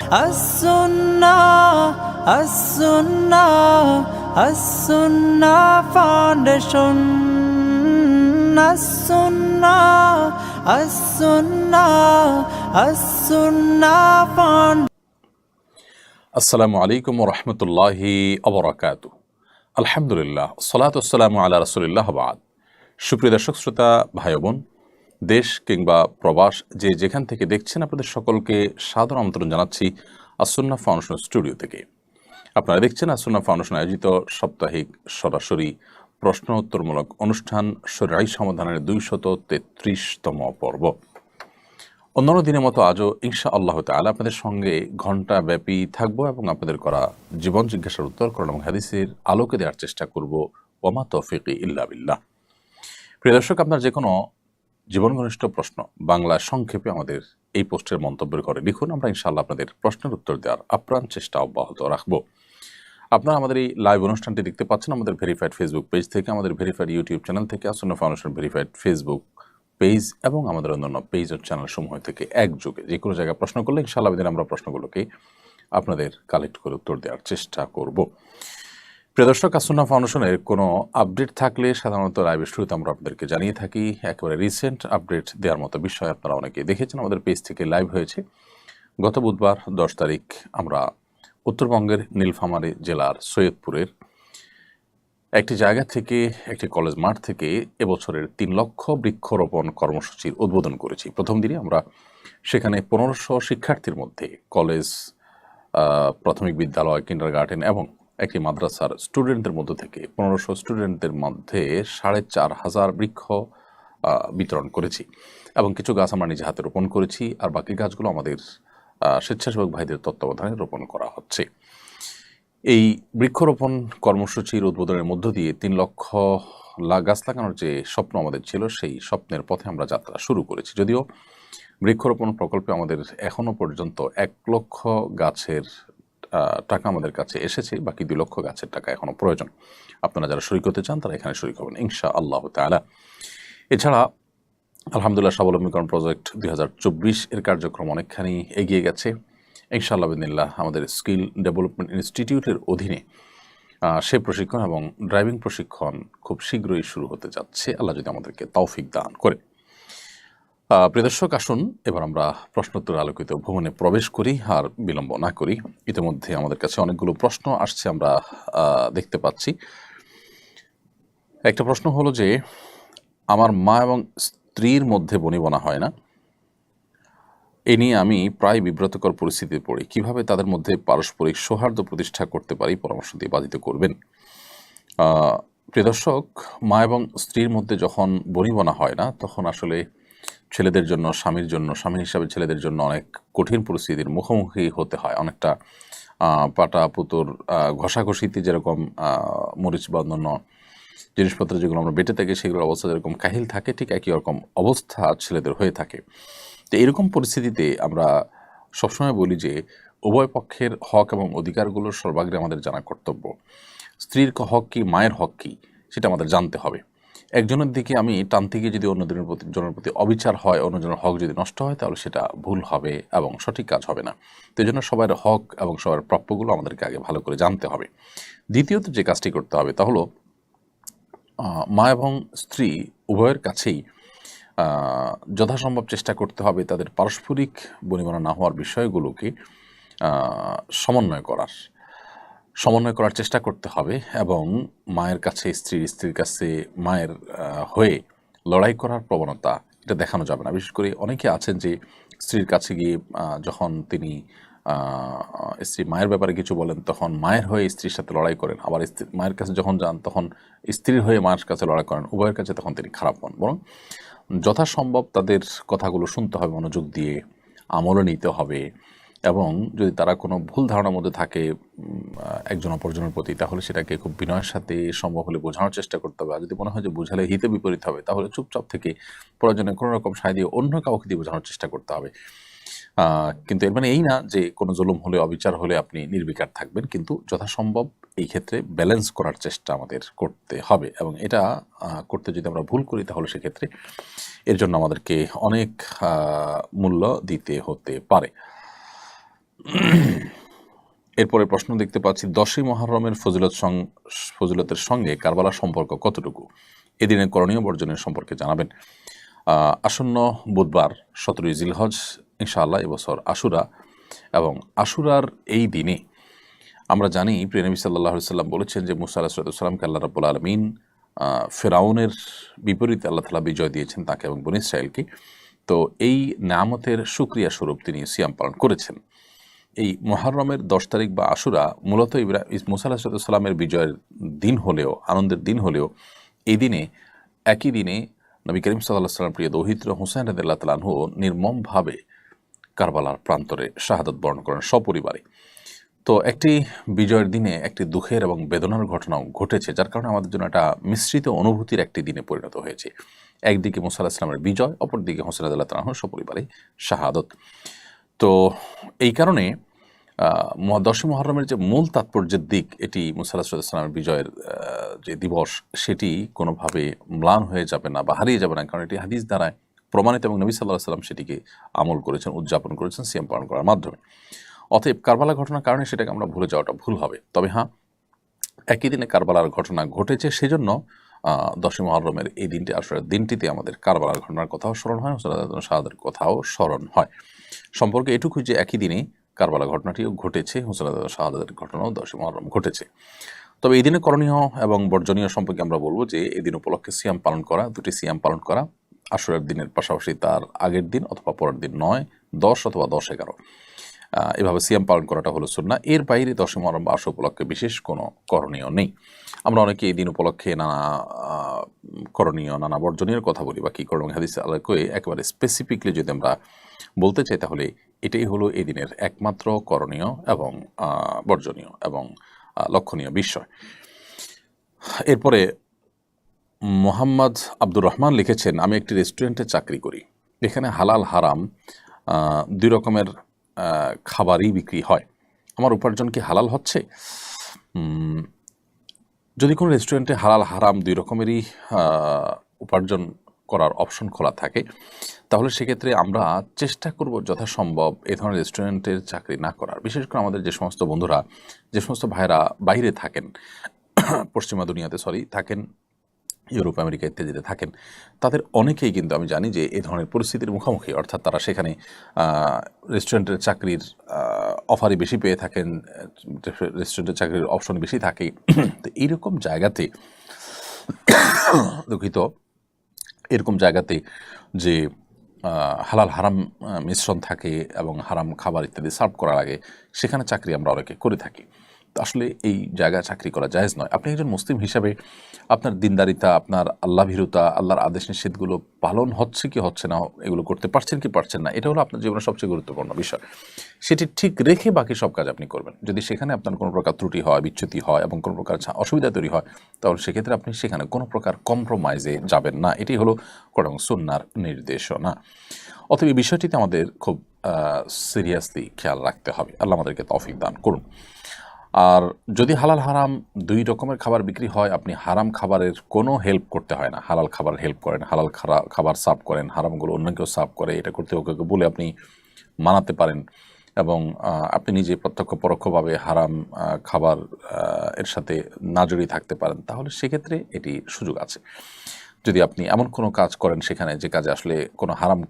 as-sunnah, as-sunnah, as-sunnah foundation, as-sunnah, as-sunnah, as-sunnah foundation. আসসালামু আলাইকুম ওয়া রাহমাতুল্লাহি ওয়া বারাকাতুহু। আলহামদুলিল্লাহ, সালাতু ওয়াসসালামু আলা রাসূলিল্লাহ বাদ। সুপ্রিয় দর্শক শ্রোতা ভাই বোন, দেশ কিংবা প্রবাস যে যেখান থেকে দেখছেন, আপনাদের সকলকে সাদর আমন্ত্রণ জানাচ্ছি আস-সুন্নাহ ফাউন্ডেশন স্টুডিও থেকে। আপনারা দেখছেন আস-সুন্নাহ ফাউন্ডেশন আয়োজিত সাপ্তাহিক সরাসরি প্রশ্ন উত্তরমূলক অনুষ্ঠান শরীআই সমাধানের 233তম পর্ব। অন্যান্য দিনের মতো আজও ইনশাআল্লাহ তাআলা আপনাদের সঙ্গে ঘণ্টা ব্যাপী থাকবো এবং আপনাদের করা জীবন জিজ্ঞাসার উত্তর কোরআন এবং হাদিসের আলোকে দেওয়ার চেষ্টা করব। ওয়ামা তৌফিকি ইল্লা বিল্লাহ। প্রিয় দর্শক, আপনার যে কোনো জীবন ঘনিষ্ঠ প্রশ্ন বাংলা সংক্ষেপে আমাদের এই পোস্টের মন্তব্যের ঘরে লিখুন। আমরা ইনশাআল্লাহ আপনাদের প্রশ্নের উত্তর দেওয়ার আপ্রাণ চেষ্টা অব্যাহত রাখব। আপনারা আমাদের এই লাইভ অনুষ্ঠানটি দেখতে পাচ্ছেন আমাদের ভেরিফাইড ফেসবুক পেজ থেকে, আমাদের ভেরিফাইড ইউটিউব চ্যানেল থেকে, As Sunnah foundation verified Facebook page এবং আমাদের অন্যান্য পেজ ও চ্যানেল সমূহ থেকে একযোগে যে কোনো জায়গায় প্রশ্ন করলে ইনশাআল্লাহ আমরা প্রশ্নগুলোকে আপনাদের কালেক্ট করে উত্তর দেওয়ার চেষ্টা করব। প্রিয় দর্শক, আস-সুন্নাহ ফাউন্ডেশনের কোনো আপডেট থাকলে সাধারণত লাইভের শুরুতে আমরা আপনাদেরকে জানিয়ে থাকি। একেবারে রিসেন্ট আপডেট দেওয়ার মতো বিষয় আপনারা অনেকেই দেখেছেন, আমাদের পেজ থেকে লাইভ হয়েছে। গত বুধবার 10 তারিখ আমরা উত্তরবঙ্গের নীলফামারী জেলার সৈয়দপুরের একটি জায়গা থেকে, একটি কলেজ মাঠ থেকে এবছরের 3 লক্ষ বৃক্ষরোপণ কর্মসূচির উদ্বোধন করেছি। প্রথম দিনে আমরা সেখানে 1500 শিক্ষার্থীর মধ্যে কলেজ, প্রাথমিক বিদ্যালয়, কিন্ডারগার্টেন এবং একটি মাদ্রাসার স্টুডেন্টদের মধ্য থেকে 1500 স্টুডেন্টদের মধ্যে 4500 বৃক্ষ বিতরণ করেছি এবং কিছু গাছ আমরা নিজে হাতে রোপণ করেছি, আর বাকি গাছগুলো আমাদের স্বেচ্ছাসেবক ভাইদের তত্ত্বাবধানে রোপণ করা হচ্ছে। এই বৃক্ষরোপণ কর্মসূচির উদ্বোধনের মধ্য দিয়ে 3 লক্ষ গাছ লাগানোর যে স্বপ্ন আমাদের ছিল, সেই স্বপ্নের পথে আমরা যাত্রা শুরু করেছি। যদিও বৃক্ষরোপণ প্রকল্পে আমাদের এখনও পর্যন্ত 1 লক্ষ গাছের টাকা আমাদের কাছে এসেছে, বাকি 2 লক্ষ গাছের টাকা এখনও প্রয়োজন। আপনারা যারা শরীক হতে চান তারা এখানে শরীক হবেন ইনশাআল্লাহ তাআলা। এছাড়া আলহামদুলিল্লাহ স্বাবলম্বীকরণ প্রজেক্ট 2024 এর কার্যক্রম অনেকখানি এগিয়ে গেছে ইনশাআল্লাহ বিদিনিল্লাহ। আমাদের স্কিল ডেভেলপমেন্ট ইনস্টিটিউটের অধীনে সে প্রশিক্ষণ এবং ড্রাইভিং প্রশিক্ষণ খুব শীঘ্রই শুরু হতে যাচ্ছে, আল্লাহ যদি আমাদেরকে তৌফিক দান করে। প্রিয় দর্শক, আসুন এবার আমরা প্রশ্নোত্তর আলোকিত ভ্রমণে প্রবেশ করি আর বিলম্ব না করি। ইতিমধ্যে আমাদের কাছে অনেকগুলো প্রশ্ন আসছে, আমরা দেখতে পাচ্ছি। একটা প্রশ্ন হলো যে, আমার মা এবং স্ত্রীর মধ্যে বনিবনা হয় না, এ নিয়ে আমি প্রায় বিব্রতকর পরিস্থিতিতে পড়ি। কিভাবে তাদের মধ্যে পারস্পরিক সৌহার্দ্য প্রতিষ্ঠা করতে পারি, পরামর্শ দিয়ে বাধিত করবেন। প্রিয় দর্শক, মা এবং স্ত্রীর মধ্যে যখন বনিবনা হয় না, তখন আসলে ছেলেদের জন্য, স্বামীর জন্য, স্বামী হিসাবে ছেলেদের জন্য অনেক কঠিন পরিস্থিতির মুখোমুখি হতে হয়। অনেকটা পাটা পুতুর ঘষাঘষিতে যেরকম মরিচ বা অন্যান্য জিনিসপত্র যেগুলো আমরা বেটে থাকি, সেগুলোর অবস্থা যেরকম কাহিল থাকে, ঠিক একই রকম অবস্থা ছেলেদের হয়ে থাকে। তো এরকম পরিস্থিতিতে আমরা সবসময় বলি যে উভয় পক্ষের হক এবং অধিকারগুলোর সর্বাগ্রে আমাদের জানা কর্তব্য। স্ত্রীর হক কী, মায়ের হক কী, সেটা আমাদের জানতে হবে। একজনের দিকে আমি টানতে গিয়ে যদি অন্যজনের প্রতি অবিচার হয়, অন্যজনের হক যদি নষ্ট হয়, তাহলে সেটা ভুল হবে এবং সঠিক কাজ হবে না। তো এই জন্য সবার হক এবং সবার প্রাপ্যগুলো আমাদেরকে আগে ভালো করে জানতে হবে। দ্বিতীয়ত যে কাজটি করতে হবে তা হলো, মা এবং স্ত্রী উভয়ের কাছেই যথাসম্ভব চেষ্টা করতে হবে তাদের পারস্পরিক বনিবনা না হওয়ার বিষয়গুলোকে সমন্বয় করার চেষ্টা করতে হবে এবং মায়ের কাছে স্ত্রীর কাছে মায়ের হয়ে লড়াই করার প্রবণতা এটা দেখানো যাবে না। বিশেষ করে অনেকে আছেন যে স্ত্রীর কাছে গিয়ে যখন তিনি স্ত্রী মায়ের ব্যাপারে কিছু বলেন, তখন মায়ের হয়ে স্ত্রীর সাথে লড়াই করেন, আবার মায়ের কাছে যখন যান তখন স্ত্রীর হয়ে মায়ের কাছে লড়াই করেন, উভয়ের কাছে তখন তিনি খারাপ হন। বরং যথাসম্ভব তাদের কথাগুলো শুনতে হবে, মনোযোগ দিয়ে আমলে নিতে হবে এবং যদি তারা কোনো ভুল ধারণার মধ্যে থাকে একজন অপরজনের প্রতি, তাহলে সেটাকে খুব বিনয়ের সাথে সম্ভব হলে বোঝানোর চেষ্টা করতে হবে। আর যদি মনে হয় যে বোঝালে হিতে বিপরীত হবে, তাহলে চুপচাপ থেকে প্রয়োজনে কোনো রকম সায় দিয়ে অন্য কাউকে দিয়ে বোঝানোর চেষ্টা করতে হবে। কিন্তু এর মানে এই না যে কোনো জুলুম হলে, অবিচার হলে আপনি নির্বিকার থাকবেন, কিন্তু যথাসম্ভব এই ক্ষেত্রে ব্যালেন্স করার চেষ্টা আমাদের করতে হবে এবং এটা করতে যদি আমরা ভুল করি, তাহলে সেক্ষেত্রে এর জন্য আমাদেরকে অনেক মূল্য দিতে হতে পারে। এরপরে প্রশ্ন দেখতে পাচ্ছি 10ই মুহররমের ফজিলতের সঙ্গে কারবালার সম্পর্ক কতটুকু, এদিনের করণীয় বর্জনের সম্পর্কে জানাবেন। আসন্ন বুধবার 17ই জিলহজ ইনশাআল্লাহ এবছর আশুরা, এবং আশুরার এই দিনে আমরা জানি প্রিয় নবী সাল্লাল্লাহু আলাইহি সাল্লাম বলেছেন যে মুসা আলাইহিস সালামকে আল্লাহ রাব্বুল আলামিন ফেরাউনের বিপরীতে আল্লাহ তাআলা বিজয় দিয়েছেন তাকে এবং বনী ইসরাঈলকে। তো এই নেয়ামতের শুকরিয়া স্বরূপ তিনি সিয়াম পালন করেছেন। এই মুহররমের 10 তারিখ বা আশুরা মূলত মুসা আলাইহিস সালামের বিজয়ের দিন হলেও, আনন্দের দিন হলেও, এই দিনে একই দিনে নবী করিম সাল্লাল্লাহু আলাইহি সাল্লাম প্রিয় দৌহিত্র হুসাইন রাদিয়াল্লাহু তাআলা আনহু নির্মমভাবে কারবালার প্রান্তরে শাহাদাত বরণ করেন সপরিবারে। তো একটি বিজয়ের দিনে একটি দুঃখের এবং বেদনার ঘটনাও ঘটেছে, যার কারণে আমাদের জন্য একটা মিশ্রিত অনুভূতির একটি দিনে পরিণত হয়েছে। একদিকে মুসা আলাইহিস সালামের বিজয়, অপরদিকে হুসাইন রাদিয়াল্লাহু তাআলা আনহু সপরিবারে শাহাদত। তো এই কারণে 10ই মুহররমের যে মূল তাৎপর্যের দিক, এটি মুসা আলাইহিস সালামের বিজয়ের যে দিবস, সেটি কোনোভাবে ম্লান হয়ে যাবে না বা হারিয়ে যাবে না, কারণ এটি হাদিস দ্বারায় প্রমাণিত এবং নবী সাল্লাল্লাহু আলাইহি সাল্লাম সেটিকে আমল করেছেন, উদযাপন করেছেন সিয়াম পালন করার মাধ্যমে। অতএব কারবালা ঘটনার কারণে সেটাকে আমরা ভুলে যাওয়াটা ভুল হবে। তবে হ্যাঁ, একই দিনে কারবালার ঘটনা ঘটেছে, সেজন্য 10ই মুহররমের এই দিনটি, আসলে দিনটিতে আমাদের কারবালার ঘটনার কথাও স্মরণ হয়, শাহাদাতের কথাও স্মরণ হয়। সম্পর্কে এটুকুই যে একই দিনে কারবালা ঘটনাটিও ঘটেছে, হুসাইন শাহাদাতের ঘটনাও 10ই মুহররম ঘটেছে। তবে এই দিনে করণীয় এবং বর্জনীয় সম্পর্কে আমরা বলবো যে এই দিন উপলক্ষে সিয়াম পালন করা, দুটি সিয়াম পালন করা, আশুরার দিনের পাশাপাশি তার আগের দিন অথবা পরের দিন 9, 10 অথবা 10-11 এভাবে সিয়াম পালন করাটা হলো সুন্নাহ। এর বাইরে 10ই মুহররম বা আশুরা উপলক্ষে বিশেষ কোনো করণীয় নেই। আমরা অনেকে এই দিন উপলক্ষে নানা করণীয়, নানা বর্জনীয় কথা বলি বা কী করণীয় হাদিসে আলোকে একেবারে স্পেসিফিকলি যদি আমরা বলতে চাই, তাহলে এটাই হলো এই দিনের একমাত্র করণীয় এবং বর্জনীয় এবং লক্ষণীয় বিষয়। এরপরে মোহাম্মদ আব্দুর রহমান লিখেছেন, আমি একটি রেস্টুরেন্টে চাকরি করি, এখানে হালাল হারাম দুই রকমের খাবারই বিক্রি হয়, আমার উপার্জন কি হালাল হচ্ছে? যদি কোনো রেস্টুরেন্টে হালাল হারাম দুই রকমেরই উপার্জন করার অপশন খোলা থাকে, তাহলে সেক্ষেত্রে আমরা চেষ্টা করব যথাসম্ভব এ ধরনের রেস্টুরেন্টের চাকরি না করার। বিশেষ করে আমাদের যে সমস্ত বন্ধুরা, যে সমস্ত ভাইরা বাইরে থাকেন, পশ্চিমা দুনিয়াতে থাকেন, ইউরোপ আমেরিকা ইত্যাদিতে থাকেন, তাদের অনেকেই কিন্তু আমি জানি যে এই ধরনের পরিস্থিতির মুখোমুখি, অর্থাৎ তারা সেখানে রেস্টুরেন্টের চাকরির অফারই বেশি পেয়ে থাকেন, রেস্টুরেন্টের চাকরির অপশন বেশি থাকে। তো এইরকম জায়গাতে দুঃখিত, এরকম জায়গাতে যে হালাল হারাম মিশ্রণ থাকে এবং হারাম খাবার ইত্যাদি সার্ভ করা লাগে, সেখানে চাকরি আমরা অনেকে করে থাকি। আসলে এই জায়গায় চাকরি করা জায়েজ নয়। আপনি একজন মুসলিম হিসাবে আপনার দিনদারিতা, আপনার আল্লাহ ভীরুতা, আল্লাহর আদেশ নিষেধগুলো পালন হচ্ছে কি হচ্ছে না, এগুলো করতে পারছেন কি পারছেন না, এটা হলো আপনার জীবনের সবচেয়ে গুরুত্বপূর্ণ বিষয়। সেটি ঠিক রেখে বাকি সব কাজ আপনি করবেন। যদি সেখানে আপনার কোনো প্রকার ত্রুটি হয়, বিচ্যুতি হয় এবং কোনো প্রকার অসুবিধা তৈরি হয়, তাহলে সেক্ষেত্রে আপনি সেখানে কোনো প্রকার কম্প্রোমাইজে যাবেন না। এটি হলো কোরআন সুন্নাহর নির্দেশনা। অতএব এই বিষয়টিতে আমাদের খুব সিরিয়াসলি খেয়াল রাখতে হবে। আল্লাহ আমাদেরকে তৌফিক দান করুন। আর যদি হালাল হারাম দুই রকমের খাবার বিক্রি হয়, আপনি হারাম খাবারের কোনো হেল্প করতে হয় না, হালাল খাবার হেল্প করেন, হালাল খাবার সার্ভ করেন, হারামগুলো অন্য কেউ সার্ভ করে, এটা করতে ওকে বলে আপনি মানাতে পারেন এবং আপনি নিজে প্রত্যক্ষ পরোক্ষভাবে হারাম খাবার এর সাথে না জড়িয়ে থাকতে পারেন, তাহলে সেক্ষেত্রে এটি সুযোগ আছে। যদি আপনি এমন কোনো কাজ করেন সেখানে যে কাজে আসলে কোনো হারাম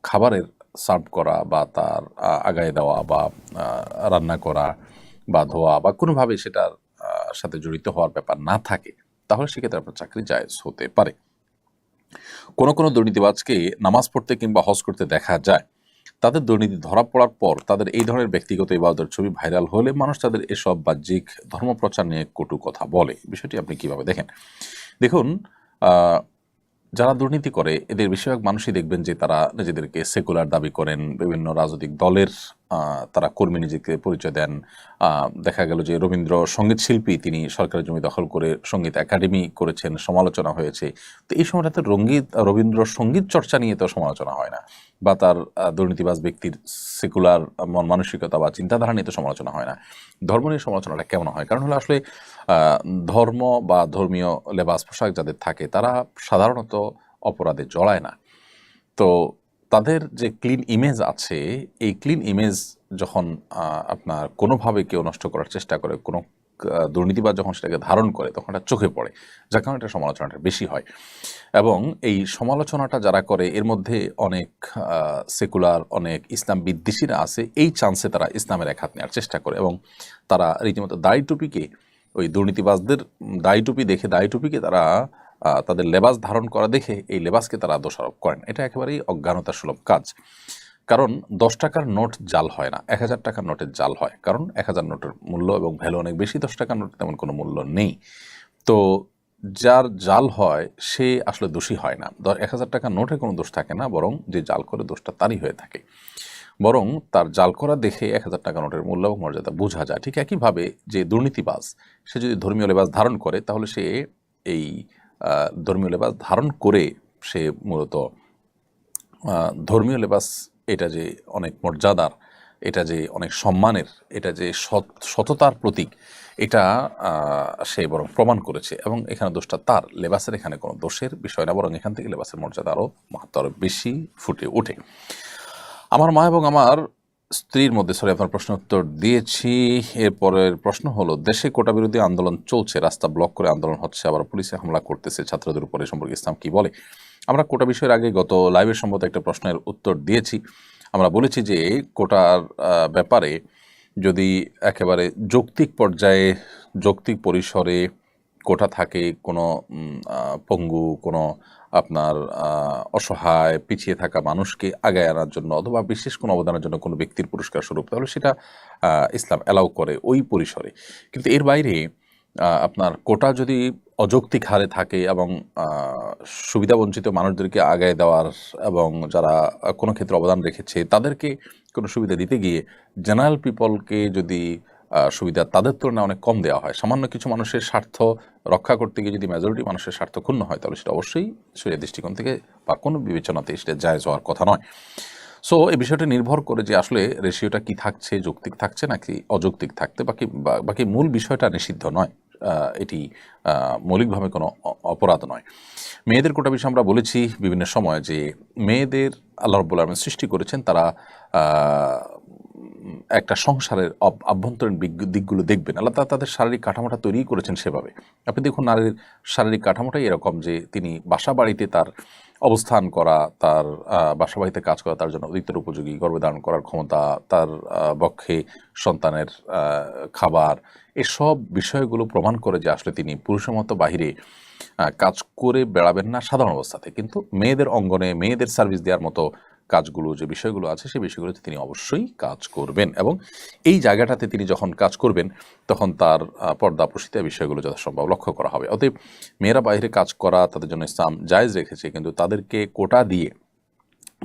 খাবারের সার্ভ করা বা তার আগায় দেওয়া বা রান্না করা বা ধোয়া বা কোনোভাবে সেটার সাথে জড়িত হওয়ার ব্যাপার না থাকে, তাহলে সেক্ষেত্রে আপনার চাকরি জায়েজ হতে পারে। কোনো কোনো দুর্নীতিবাজকে নামাজ পড়তে কিংবা হজ করতে দেখা যায়, তাদের দুর্নীতি ধরা পড়ার পর তাদের এই ধরনের ব্যক্তিগত ইবাদতের ছবি ভাইরাল হলে মানুষ তাদের এসব বাহ্যিক ধর্মপ্রচার নিয়ে কটু কথা বলে। বিষয়টি আপনি কিভাবে দেখেন? দেখুন, যারা দুর্নীতি করে এদের বেশিরভাগ মানুষই দেখবেন যে তারা নিজেদেরকে সেকুলার দাবি করেন, বিভিন্ন রাজনৈতিক দলের তারা কর্মী নিজেকে পরিচয় দেন। দেখা গেল যে রবীন্দ্র সঙ্গীত শিল্পী, তিনি সরকারি জমি দখল করে সঙ্গীত একাডেমি করেছেন, সমালোচনা হয়েছে। তো এই সময়টাতে রবীন্দ্র সঙ্গীত চর্চা নিয়ে তো সমালোচনা হয় না, বা তার দুর্নীতিবাজ ব্যক্তির সেকুলার মন মানসিকতা বা চিন্তাধারা নিয়ে তো সমালোচনা হয় না। ধর্ম নিয়ে সমালোচনাটা কেমন হয়? কারণ হলো আসলে ধর্ম বা ধর্মীয় লেবাস পোশাক যাদের থাকে, তারা সাধারণত অপরাধে জড়ায় না। তো তাদের যে ক্লিন ইমেজ আছে, এই ক্লিন ইমেজ যখন আপনার কোনোভাবে কেউ নষ্ট করার চেষ্টা করে, কোনো দুর্নীতিবাজ যখন সেটাকে ধারণ করে, তখন এটা চোখে পড়ে, যার কারণে এটা সমালোচনাটা বেশি হয়। এবং এই সমালোচনাটা যারা করে এর মধ্যে অনেক সেকুলার, অনেক ইসলাম বিদ্বেষীরা আছে, এই চান্সে তারা ইসলামের এক হাত নেওয়ার চেষ্টা করে এবং তারা রীতিমতো দাড়ি টুপিকে, ওই দুর্নীতিবাজদের দাড়ি টুপি দেখে দাড়ি টুপিকে তারা তাদের লেবাস ধারণ করা দেখে এই লেবাসকে তারা দোষারোপ করেন। এটা একেবারেই অজ্ঞানতা সুলভ কাজ। কারণ 10 টাকার নোট জাল হয় না, 1000 টাকার নোটের জাল হয়, কারণ 1000 নোটের মূল্য এবং ভ্যালু অনেক বেশি, 10 টাকার নোট তেমন কোনো মূল্য নেই। তো যার জাল হয় সে আসলে দোষী হয় না। 1000 টাকার নোটে কোনো দোষ থাকে না, বরং যে জাল করে দোষটা তারই হয়ে থাকে। বরং তার জাল করা দেখে 1000 টাকা নোটের মূল্য এবং মর্যাদা বোঝা যায়। ঠিক একইভাবে যে দুর্নীতিবাজ, সে যদি ধর্মীয় লেবাস ধারণ করে, তাহলে সে এই ধর্মীয় লেবাস ধারণ করে সে মূলত ধর্মীয় লেবাস, এটা যে অনেক মর্যাদার, এটা যে অনেক সম্মানের, এটা যে সততার প্রতীক, এটা সে বরং প্রমাণ করেছে। এবং এখানে দোষটা তার, লেবাসের এখানে কোনো দোষের বিষয় না, বরং এখান থেকে লেবাসের মর্যাদা আরও মাহাত্ম আরও বেশি ফুটে ওঠে। আমার মা এবং আমার স্ত্রীর মধ্যে, আপনার প্রশ্ন উত্তর দিয়েছি। এরপরের প্রশ্ন হলো, দেশে কোটা বিরোধী আন্দোলন চলছে, রাস্তা ব্লক করে আন্দোলন হচ্ছে, আবার পুলিশে হামলা করতেছে ছাত্রদের উপরে, সম্পর্কে ইসলাম কি বলে? আমরা কোটা বিষয়ের আগে গত লাইভের সম্ভবত একটা প্রশ্নের উত্তর দিয়েছি। আমরা বলেছি যে কোটার ব্যাপারে যদি একেবারে যৌক্তিক পর্যায়ে, যৌক্তিক পরিসরে কোটা থাকে, কোনো পঙ্গু, কোনো আপনার অসহায় পিছিয়ে থাকা মানুষকে আগায় আনার জন্য, অথবা বিশেষ কোনো অবদানের জন্য কোনো ব্যক্তির পুরস্কার স্বরূপ, তাহলে সেটা ইসলাম অ্যালাউ করে ওই পরিসরে। কিন্তু এর বাইরে আপনার কোটা যদি অযৌক্তিক হারে থাকে এবং সুবিধাবঞ্চিত মানুষদেরকে আগায় দেওয়ার এবং যারা কোনো ক্ষেত্রে অবদান রেখেছে তাদেরকে কোনো সুবিধা দিতে গিয়ে জেনারেল পিপলকে যদি সুবিধা তাদের তুলনায় অনেক কম দেওয়া হয়, সামান্য কিছু মানুষের স্বার্থ রক্ষা করতে গিয়ে যদি মেজরিটি মানুষের স্বার্থ ক্ষুণ্ণ হয়, তাহলে সেটা অবশ্যই শরীয়তের দৃষ্টিকোণ থেকে বা কোনো বিবেচনাতে সেটা জায়েজ হওয়ার কথা নয়। সো এই বিষয়টা নির্ভর করে যে আসলে রেশিওটা কি থাকছে, যৌক্তিক থাকছে নাকি অযৌক্তিক থাকতে, বাকি মূল বিষয়টা নিষিদ্ধ নয়, এটি মৌলিকভাবে কোনো অপরাধ নয়। মেয়েদের কোটা বিষয়ে আমরা বলেছি বিভিন্ন সময় যে মেয়েদের আল্লাহ রাব্বুল আলামিন সৃষ্টি করেছেন, তারা একটা সংসারের আভ্যন্তরীণ দিকগুলো দেখবেন। আল্লাহ তাআলা তাদের শারীরিক কাঠামোটা তৈরি করেছেন সেভাবে। আপনি দেখুন, নারীর শারীরিক কাঠামোটাই এরকম যে তিনি বাসা বাড়িতে তার অবস্থান করা, তার বাসা বাড়িতে কাজ করা তার জন্য অধিকতর উপযোগী, গর্ভধারণ করার ক্ষমতা, তার বক্ষে সন্তানের খাবার, এসব বিষয়গুলো প্রমাণ করে যে আসলে তিনি পুরুষের মতো বাহিরে কাজ করে বেড়াবেন না সাধারণ অবস্থাতে, কিন্তু মেয়েদের অঙ্গনে মেয়েদের সার্ভিস দেওয়ার মতো কাজগুলো, যে বিষয়গুলো আছে সেই বিষয়গুলোতে তিনি অবশ্যই কাজ করবেন। এবং এই জায়গাটাতে তিনি যখন কাজ করবেন তখন তার পর্দা প্রসিদ্ধ বিষয়গুলো যথাসম্ভব লক্ষ্য করা হবে। অতএব মেয়েরা বাইরে কাজ করা তাদের জন্য ইসলাম জায়েজ রেখেছে, কিন্তু তাদেরকে কোটা দিয়ে,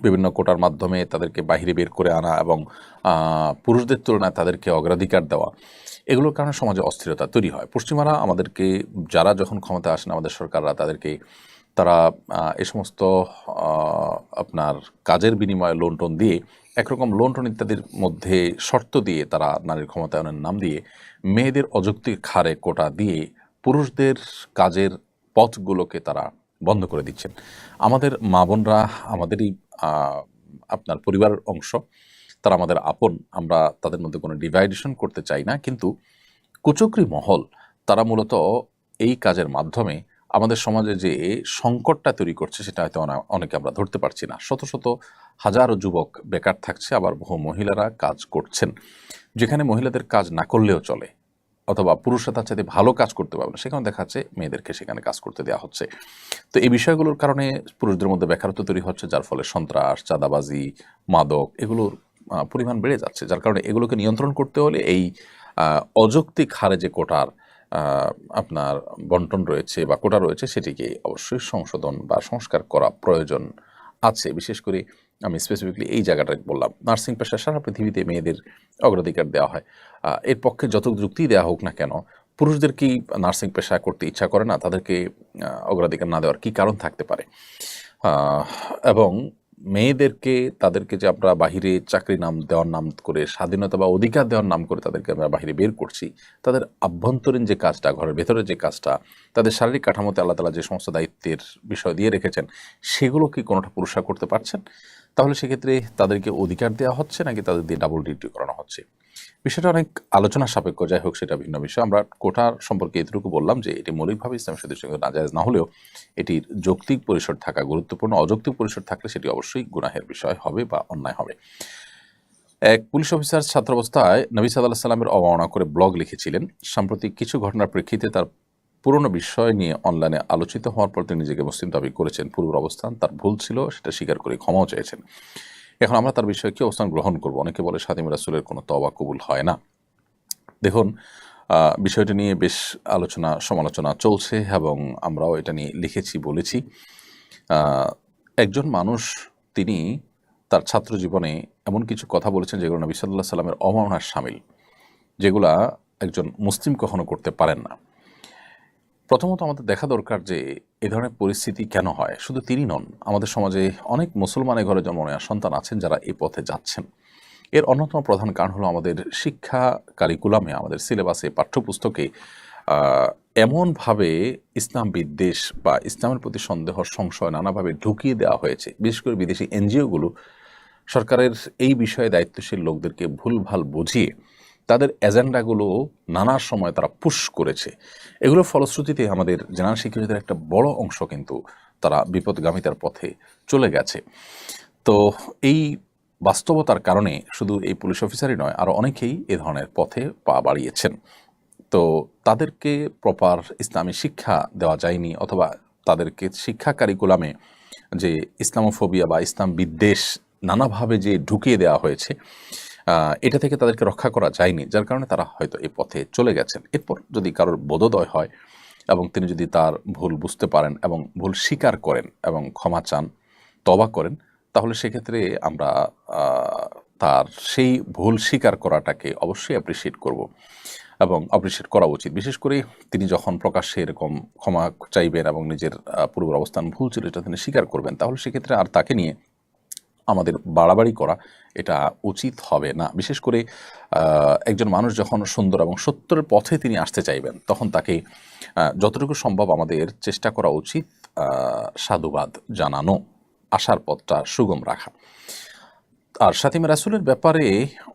বিভিন্ন কোটার মাধ্যমে তাদেরকে বাইরে বের করে আনা এবং পুরুষদের তুলনায় তাদেরকে অগ্রাধিকার দেওয়া, এগুলোর কারণে সমাজে অস্থিরতা তৈরি হয়। পশ্চিমারা আমাদেরকে, যারা যখন ক্ষমতা আসেন আমাদের সরকাররা, তারা এই সমস্ত আপনার কাজের বিনিময়ে লোন টোন দিয়ে, একরকম লোন টোন ইত্যাদির মধ্যে শর্ত দিয়ে তারা নারীর ক্ষমতায়নের নাম দিয়ে মেয়েদের অযৌক্তিক হারে কোটা দিয়ে পুরুষদের কাজের পথগুলোকে তারা বন্ধ করে দিচ্ছেন। আমাদের মা বোনরা আমাদেরই আপনার পরিবারের অংশ, তারা আমাদের আপন, আমরা তাদের মধ্যে কোনো ডিভাইডেশন করতে চাই না, কিন্তু কুচক্রী মহল তারা মূলত এই কাজের মাধ্যমে আমাদের সমাজে যে সংকটটা তৈরি করছে সেটা হয়তো অনেকে আমরা ধরতে পারছি না। শত শত হাজারো যুবক বেকার থাকছে, আবার বহু মহিলারা কাজ করছেন, যেখানে মহিলাদের কাজ না করলেও চলে, অথবা পুরুষরা তার চাইতে ভালো কাজ করতে পারবে না, সেখানে দেখা যাচ্ছে মেয়েদেরকে সেখানে কাজ করতে দেওয়া হচ্ছে। তো এই বিষয়গুলোর কারণে পুরুষদের মধ্যে বেকারত্ব তৈরি হচ্ছে, যার ফলে সন্ত্রাস, চাঁদাবাজি, মাদক এগুলোর পরিমাণ বেড়ে যাচ্ছে। যার কারণে এগুলোকে নিয়ন্ত্রণ করতে হলে এই অযৌক্তিক হারে যে কোটার আপনার বন্টন রয়েছে বা কোটা রয়েছে, সেটিকে অবশ্যই সংশোধন বা সংস্কার করা প্রয়োজন আছে। বিশেষ করে আমি স্পেসিফিকলি এই জায়গাটা বললাম, নার্সিং পেশা সারা পৃথিবীতে মেয়েদের অগ্রাধিকার দেওয়া হয়। এর পক্ষে যত যুক্তি দেওয়া হোক না কেন, পুরুষদের কি নার্সিং পেশা করতে ইচ্ছা করে না? তাদেরকে অগ্রাধিকার না দেওয়ার কি কারণ থাকতে পারে? এবং মেয়েদেরকে, তাদেরকে যে আমরা বাহিরে চাকরি দেওয়ার নাম করে, স্বাধীনতা বা অধিকার দেওয়ার নাম করে তাদেরকে আমরা বাহিরে বের করছি, তাদের আভ্যন্তরীণ যে কাজটা, ঘরের ভেতরে যে কাজটা, তাদের শারীরিক কাঠামোতে আল্লাহ তাআলা যে সমস্ত দায়িত্বের বিষয় দিয়ে রেখেছেন, সেগুলো কি কোনোটা পুরুষরা করতে পারছেন? তাহলে সেক্ষেত্রে তাদেরকে অধিকার দেওয়া হচ্ছে নাকি তাদের দিয়ে ডাবল ডিউটি করানো হচ্ছে? বিষয়টা অনেক আলোচনা সাপেক্ষ, যাই হোক সেটা ভিন্ন বিষয়। আমরা কোটার সম্পর্কে এতটুকু বললাম যে এটি মৌলিকভাবে ইসলাম শরীয়তের সঙ্গে নাজায়েজ না হলেও এটির যৌক্তিক পরিসর থাকা গুরুত্বপূর্ণ। অযৌক্তিক পরিসর থাকলে সেটি অবশ্যই গুনাহের বিষয় হবে বা অন্যায় হবে। এক পুলিশ অফিসার ছাত্রাবস্থায় নবী সাল্লাল্লাহু আলাইহি সাল্লামের অবমাননা করে ব্লগ লিখেছিলেন। সাম্প্রতিক কিছু ঘটনার প্রেক্ষিতে তার পুরনো বিষয় নিয়ে অনলাইনে আলোচিত হওয়ার পর তিনি নিজেকে মুসলিম দাবি করেছেন। পূর্বের অবস্থান তার ভুল ছিল, সেটা স্বীকার করে ক্ষমাও চেয়েছেন। এখন আমরা তার বিষয়ে কি অবস্থান গ্রহণ করব? অনেকে বলে খাদিম রাসূলের কোনো তওবা কবুল হয় না। দেখুন, বিষয়টা নিয়ে বেশ আলোচনা সমালোচনা চলছে এবং আমরাও এটা নিয়ে লিখেছি, বলেছি। একজন মানুষ তিনি তার ছাত্র জীবনে এমন কিছু কথা বলেছেন যেগুলো নবী সাল্লাল্লাহু আলাইহি সাল্লামের অবমাননার শামিল, যেগুলা একজন মুসলিম কখনো করতে পারেন না। প্রথমত আমাদের দেখা দরকার যে এ ধরনের পরিস্থিতি কেন হয়। শুধু তিনি নন, আমাদের সমাজে অনেক মুসলমানের ঘরে জন্ম নেওয়া সন্তান আছেন যারা এই পথে যাচ্ছেন। এর অন্যতম প্রধান কারণ হলো আমাদের শিক্ষা কারিকুলামে, আমাদের সিলেবাসে, পাঠ্যপুস্তকে এমনভাবে ইসলাম বিদ্বেষ বা ইসলামের প্রতি সন্দেহ সংশয় নানাভাবে ঢুকিয়ে দেওয়া হয়েছে। বিশেষ করে বিদেশি এনজিওগুলো সরকারের এই বিষয়ে দায়িত্বশীল লোকদেরকে ভুলভাল বুঝিয়ে তাদের এজেন্ডাগুলো নানা সময় তারা পুশ করেছে। এগুলোর ফলশ্রুতিতে আমাদের জেনারেল শিক্ষার্থীদের একটা বড় অংশ কিন্তু তারা বিপদগামিতার পথে চলে গেছে। তো এই বাস্তবতার কারণে শুধু এই পুলিশ অফিসারই নয়, আরও অনেকেই এ ধরনের পথে পা বাড়িয়েছেন। তো তাদেরকে প্রপার ইসলামী শিক্ষা দেওয়া যায়নি, অথবা তাদেরকে শিক্ষা কারিকুলামে যে ইসলামোফোবিয়া বা ইসলাম বিদ্বেষ নানাভাবে যে ঢুকিয়ে দেওয়া হয়েছে, এটা থেকে তাদেরকে রক্ষা করা যায়নি, যার কারণে তারা হয়তো এই পথে চলে গেছেন। এরপর যদি কারোর বোধোদয় হয় এবং তিনি যদি তার ভুল বুঝতে পারেন এবং ভুল স্বীকার করেন এবং ক্ষমা চান, তওবা করেন, তাহলে সেক্ষেত্রে আমরা তার সেই ভুল স্বীকার করাটাকে অবশ্যই অ্যাপ্রিসিয়েট করব এবং অ্যাপ্রিসিয়েট করা উচিত। বিশেষ করে তিনি যখন প্রকাশ্যে এরকম ক্ষমা চাইবেন এবং নিজের পূর্বের অবস্থান ভুল ছিল এটা তিনি স্বীকার করবেন, তাহলে সেক্ষেত্রে আর তাকে নিয়ে আমাদের বাড়াবাড়ি করা এটা উচিত হবে না। বিশেষ করে একজন মানুষ যখন সুন্দর এবং সত্যের পথে তিনি আসতে চাইবেন, তখন তাকে যতটুকু সম্ভব আমাদের চেষ্টা করা উচিত সাধুবাদ জানানো, আসার পথটা সুগম রাখা। আর খাদিম রাসূলের ব্যাপারে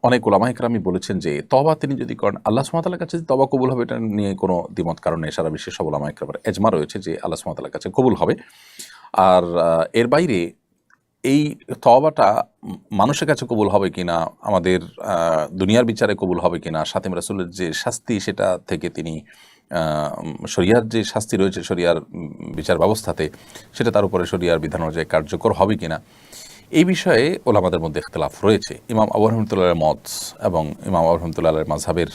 অনেক উলামায়ে কেরাম বলেছেন যে তওবা তিনি যদি করেন, আল্লাহ সুবহানাহু ওয়া তাআলার কাছে তওবা কবুল হবে, এটা নিয়ে কোনো দ্বিমত কারণে সারা বিশ্বের সব উলামায়ে কেরামের ইজমা রয়েছে যে আল্লাহ সুবহানাহু ওয়া তাআলার কাছে কবুল হবে। আর এর বাইরে এই তওবাটা মানুষের কাছে কবুল হবে কিনা, আমাদের দুনিয়ার বিচারে কবুল হবে কিনা, খাদিম রাসূলের যে শাস্তি সেটা থেকে তিনি শরিয়ার যে শাস্তি রয়েছে শরিয়ার বিচার ব্যবস্থাতে, সেটা তার উপরে শরিয়ার বিধান অনুযায়ী কার্যকর হবে কিনা, এই বিষয়ে ওলামাদের মধ্যে ইখতিলাফ রয়েছে। ইমাম আবু রহমতুল্লাহের মত এবং ইমাম আবু রহমতুল্লাহের মাযহাবের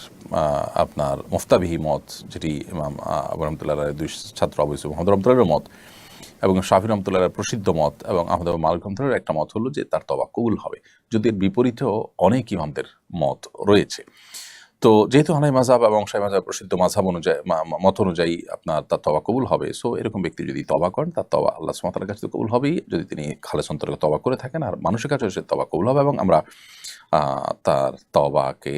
আপনার মুফতাবিহি মত, যেটি ইমাম আবু রহমতুল্লাহের দুই ছাত্র আবু ইউসুফ মুহাম্মদ রহমতুল্লাহের মত এবং শাফি রহমতুল্লাহের প্রসিদ্ধ মত এবং আহমদ মালিক রহমতুল্লাহের একটা মত হলো যে তার তওবা কবুল হবে, যদি এর বিপরীতেও অনেক ইমামদের মত রয়েছে। তো যেহেতু হানাফি মাযহাব এবং শাফিঈ মাযহাবের প্রসিদ্ধ মাযহাব অনুযায়ী মত অনুযায়ী আপনার তার তওবা কবুল হবে। সো এরকম ব্যক্তি যদি তওবা করেন, তার তওবা আল্লাহ সুবহানাহু ওয়া তাআলার কাছে কবুল হবেই, যদি তিনি খালেস অন্তরে তওবা করে থাকেন, আর মানুষের কাছে সে তওবা কবুল হবে এবং আমরা তার তওবাকে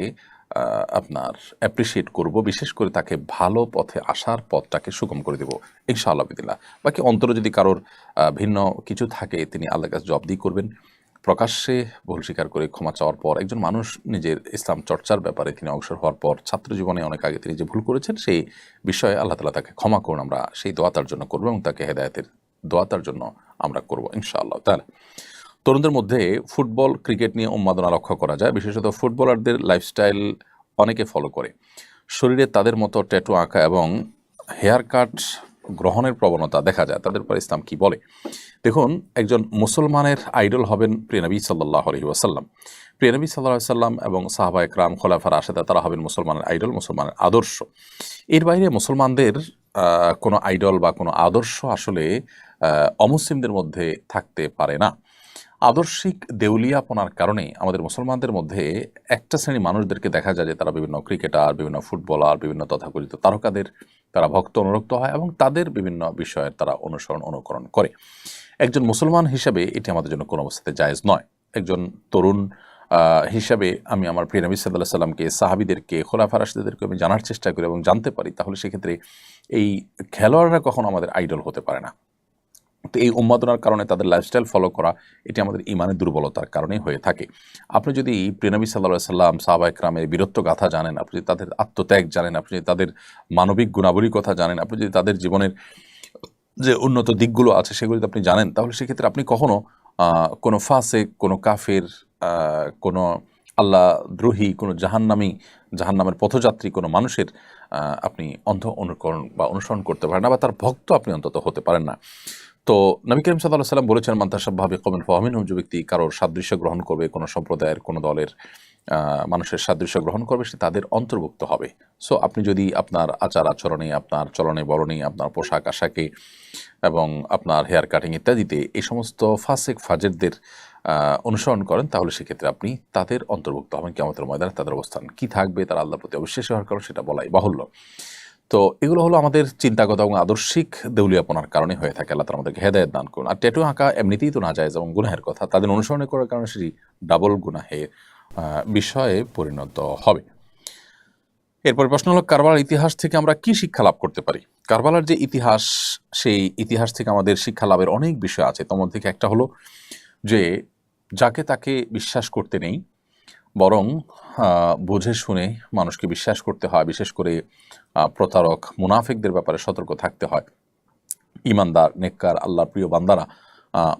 আপনার অ্যাপ্রিসিয়েট করব, বিশেষ করে তাকে ভালো পথে আসার পথটাকে সুগম করে দেব ইনশাআল্লাহ বিদিল্লাহ। বাকি অন্তরে যদি কারোর ভিন্ন কিছু থাকে, তিনি আল্লাহর কাছে জবাবদিহি করবেন। প্রকাশ্যে ভুল স্বীকার করে ক্ষমা চাওয়ার পর একজন মানুষ নিজের ইসলাম চর্চার ব্যাপারে তিনি অগ্রসর হওয়ার পর ছাত্র জীবনে অনেক আগে তিনি যে ভুল করেছেন সেই বিষয়ে আল্লাহ তাআলা তাকে ক্ষমা করুন, আমরা সেই দোয়া তার জন্য করবো এবং তাকে হেদায়েতের দোয়া তার জন্য আমরা করবো ইনশাআল্লাহ তাআলা। তরুণদের মধ্যে ফুটবল ক্রিকেট নিয়ে উন্মাদনা লক্ষ্য করা যায়। বিশেষত ফুটবলারদের লাইফস্টাইল অনেকে ফলো করে, শরীরে তাদের মতো ট্যাটু আঁকা এবং হেয়ার কাট গ্রহণের প্রবণতা দেখা যায়। তাদের উপর ইসলাম কি বলে? দেখুন, একজন মুসলমানের আইডল হবেন প্রিয় নবী সাল্লাল্লাহু আলাইহি ওয়াসাল্লাম। প্রিয় নবী সাল্লাল্লাহু আলাইহি ওয়াসাল্লাম এবং সাহাবায়ে কেরাম, খোলাফা রাশেদা, তারা হবেন মুসলমানের আইডল, মুসলমানের আদর্শ। এর বাইরে মুসলমানদের কোনো আইডল বা কোনো আদর্শ আসলে অমুসলিমদের মধ্যে থাকতে পারে না। আদর্শিক দেউলিয়াপনার কারণে আমাদের মুসলমানদের মধ্যে একটা শ্রেণী মানুষদেরকে দেখা যায় যে তারা বিভিন্ন ক্রিকেটার, বিভিন্ন ফুটবলার, বিভিন্ন তথাকথিত তারকাদের তারা ভক্ত অনুরক্ত হয় এবং তাদের বিভিন্ন বিষয়ের তারা অনুসরণ অনুকরণ করে। একজন মুসলমান হিসাবে এটি আমাদের জন্য কোনো অবস্থাতে জায়েজ নয়। একজন তরুণ হিসাবে আমি আমার প্রিয় নবী সাল্লাল্লাহু আলাইহি সাল্লামকে, সাহাবীদেরকে, খোলাফা রাশিদদেরকে আমি জানার চেষ্টা করি এবং জানতে পারি, তাহলে সেক্ষেত্রে এই খেলোয়াড়রা কখনো আমাদের আইডল হতে পারে না। তো এই উন্মাদনার কারণে তাদের লাইফস্টাইল ফলো করা এটি আমাদের ইমানের দুর্বলতার কারণেই হয়ে থাকে। আপনি যদি প্রিয়নবী সাল্লাল্লাহু আলাইহি সাল্লাম, সাহাবা একরামের বীরত্ব গাথা জানেন, আপনি যদি তাদের আত্মত্যাগ জানেন, আপনি যদি তাদের মানবিক গুণাবলীর কথা জানেন, আপনি যদি তাদের জীবনের যে উন্নত দিকগুলো আছে সেগুলো যদি আপনি জানেন, তাহলে সেক্ষেত্রে আপনি কখনো কোনো ফাসেক, কোনো কাফের, কোনো আল্লাহ দ্রোহী, কোনো জাহান্নামের পথযাত্রী কোনো মানুষের আপনি অন্ধ অনুকরণ বা অনুসরণ করতে পারেন না, বা তার ভক্ত আপনি অন্তত হতে পারেন না। তো নবী করিম সাল্লাল্লাহু আলাইহি ওয়াসাল্লাম বলেছেন, মান তাশাব্বাহা বিকওমিন ফাহুয়া যে ব্যক্তি কারোর সাদৃশ্য গ্রহণ করবে, কোনো সম্প্রদায়ের, কোনো দলের মানুষের সাদৃশ্য গ্রহণ করবে, সে তাদের অন্তর্ভুক্ত হবে। সো আপনি যদি আপনার আচার আচরণে, আপনার চলনে বলনে, আপনার পোশাক আশাকে এবং আপনার হেয়ার কাটিং ইত্যাদিতে এই সমস্ত ফাসেক ফাজেরদের অনুসরণ করেন, তাহলে সেক্ষেত্রে আপনি তাদের অন্তর্ভুক্ত হবেন। কিয়ামতের ময়দানে তাদের অবস্থান কী থাকবে, তারা আল্লাহর প্রতি অবিশ্বাসী হওয়ার কারণ, সেটা বলাই বাহুল্য। তো এগুলো হলো আমাদের চিন্তাগত এবং আদর্শিক দেউলিয়াপনার কারণে হয়ে থাকে। আল্লাহ তাআলা আমাদেরকে হেদায়েত দান করুন। আর ট্যাটু আঁকা এমনিতেই তো নাজায়েজ এবং গুনাহের কথা, তাদের অনুসরণ করার কারণে সেটি ডাবল গুনাহের বিষয়ে পরিণত হবে। এরপর প্রশ্ন হলো, কারবালার ইতিহাস থেকে আমরা কি শিক্ষা লাভ করতে পারি? কারবালার যে ইতিহাস, সেই ইতিহাস থেকে আমাদের শিক্ষা লাভের অনেক বিষয় আছে। তোমার থেকে একটা হলো যে যাকে তাকে বিশ্বাস করতে নেই, বরং বুঝে শুনে মানুষকে বিশ্বাস করতে হয়। বিশেষ করে প্রতারক মুনাফিকদের ব্যাপারে সতর্ক থাকতে হয়। ইমানদার নেককার আল্লাহর প্রিয় বান্দারা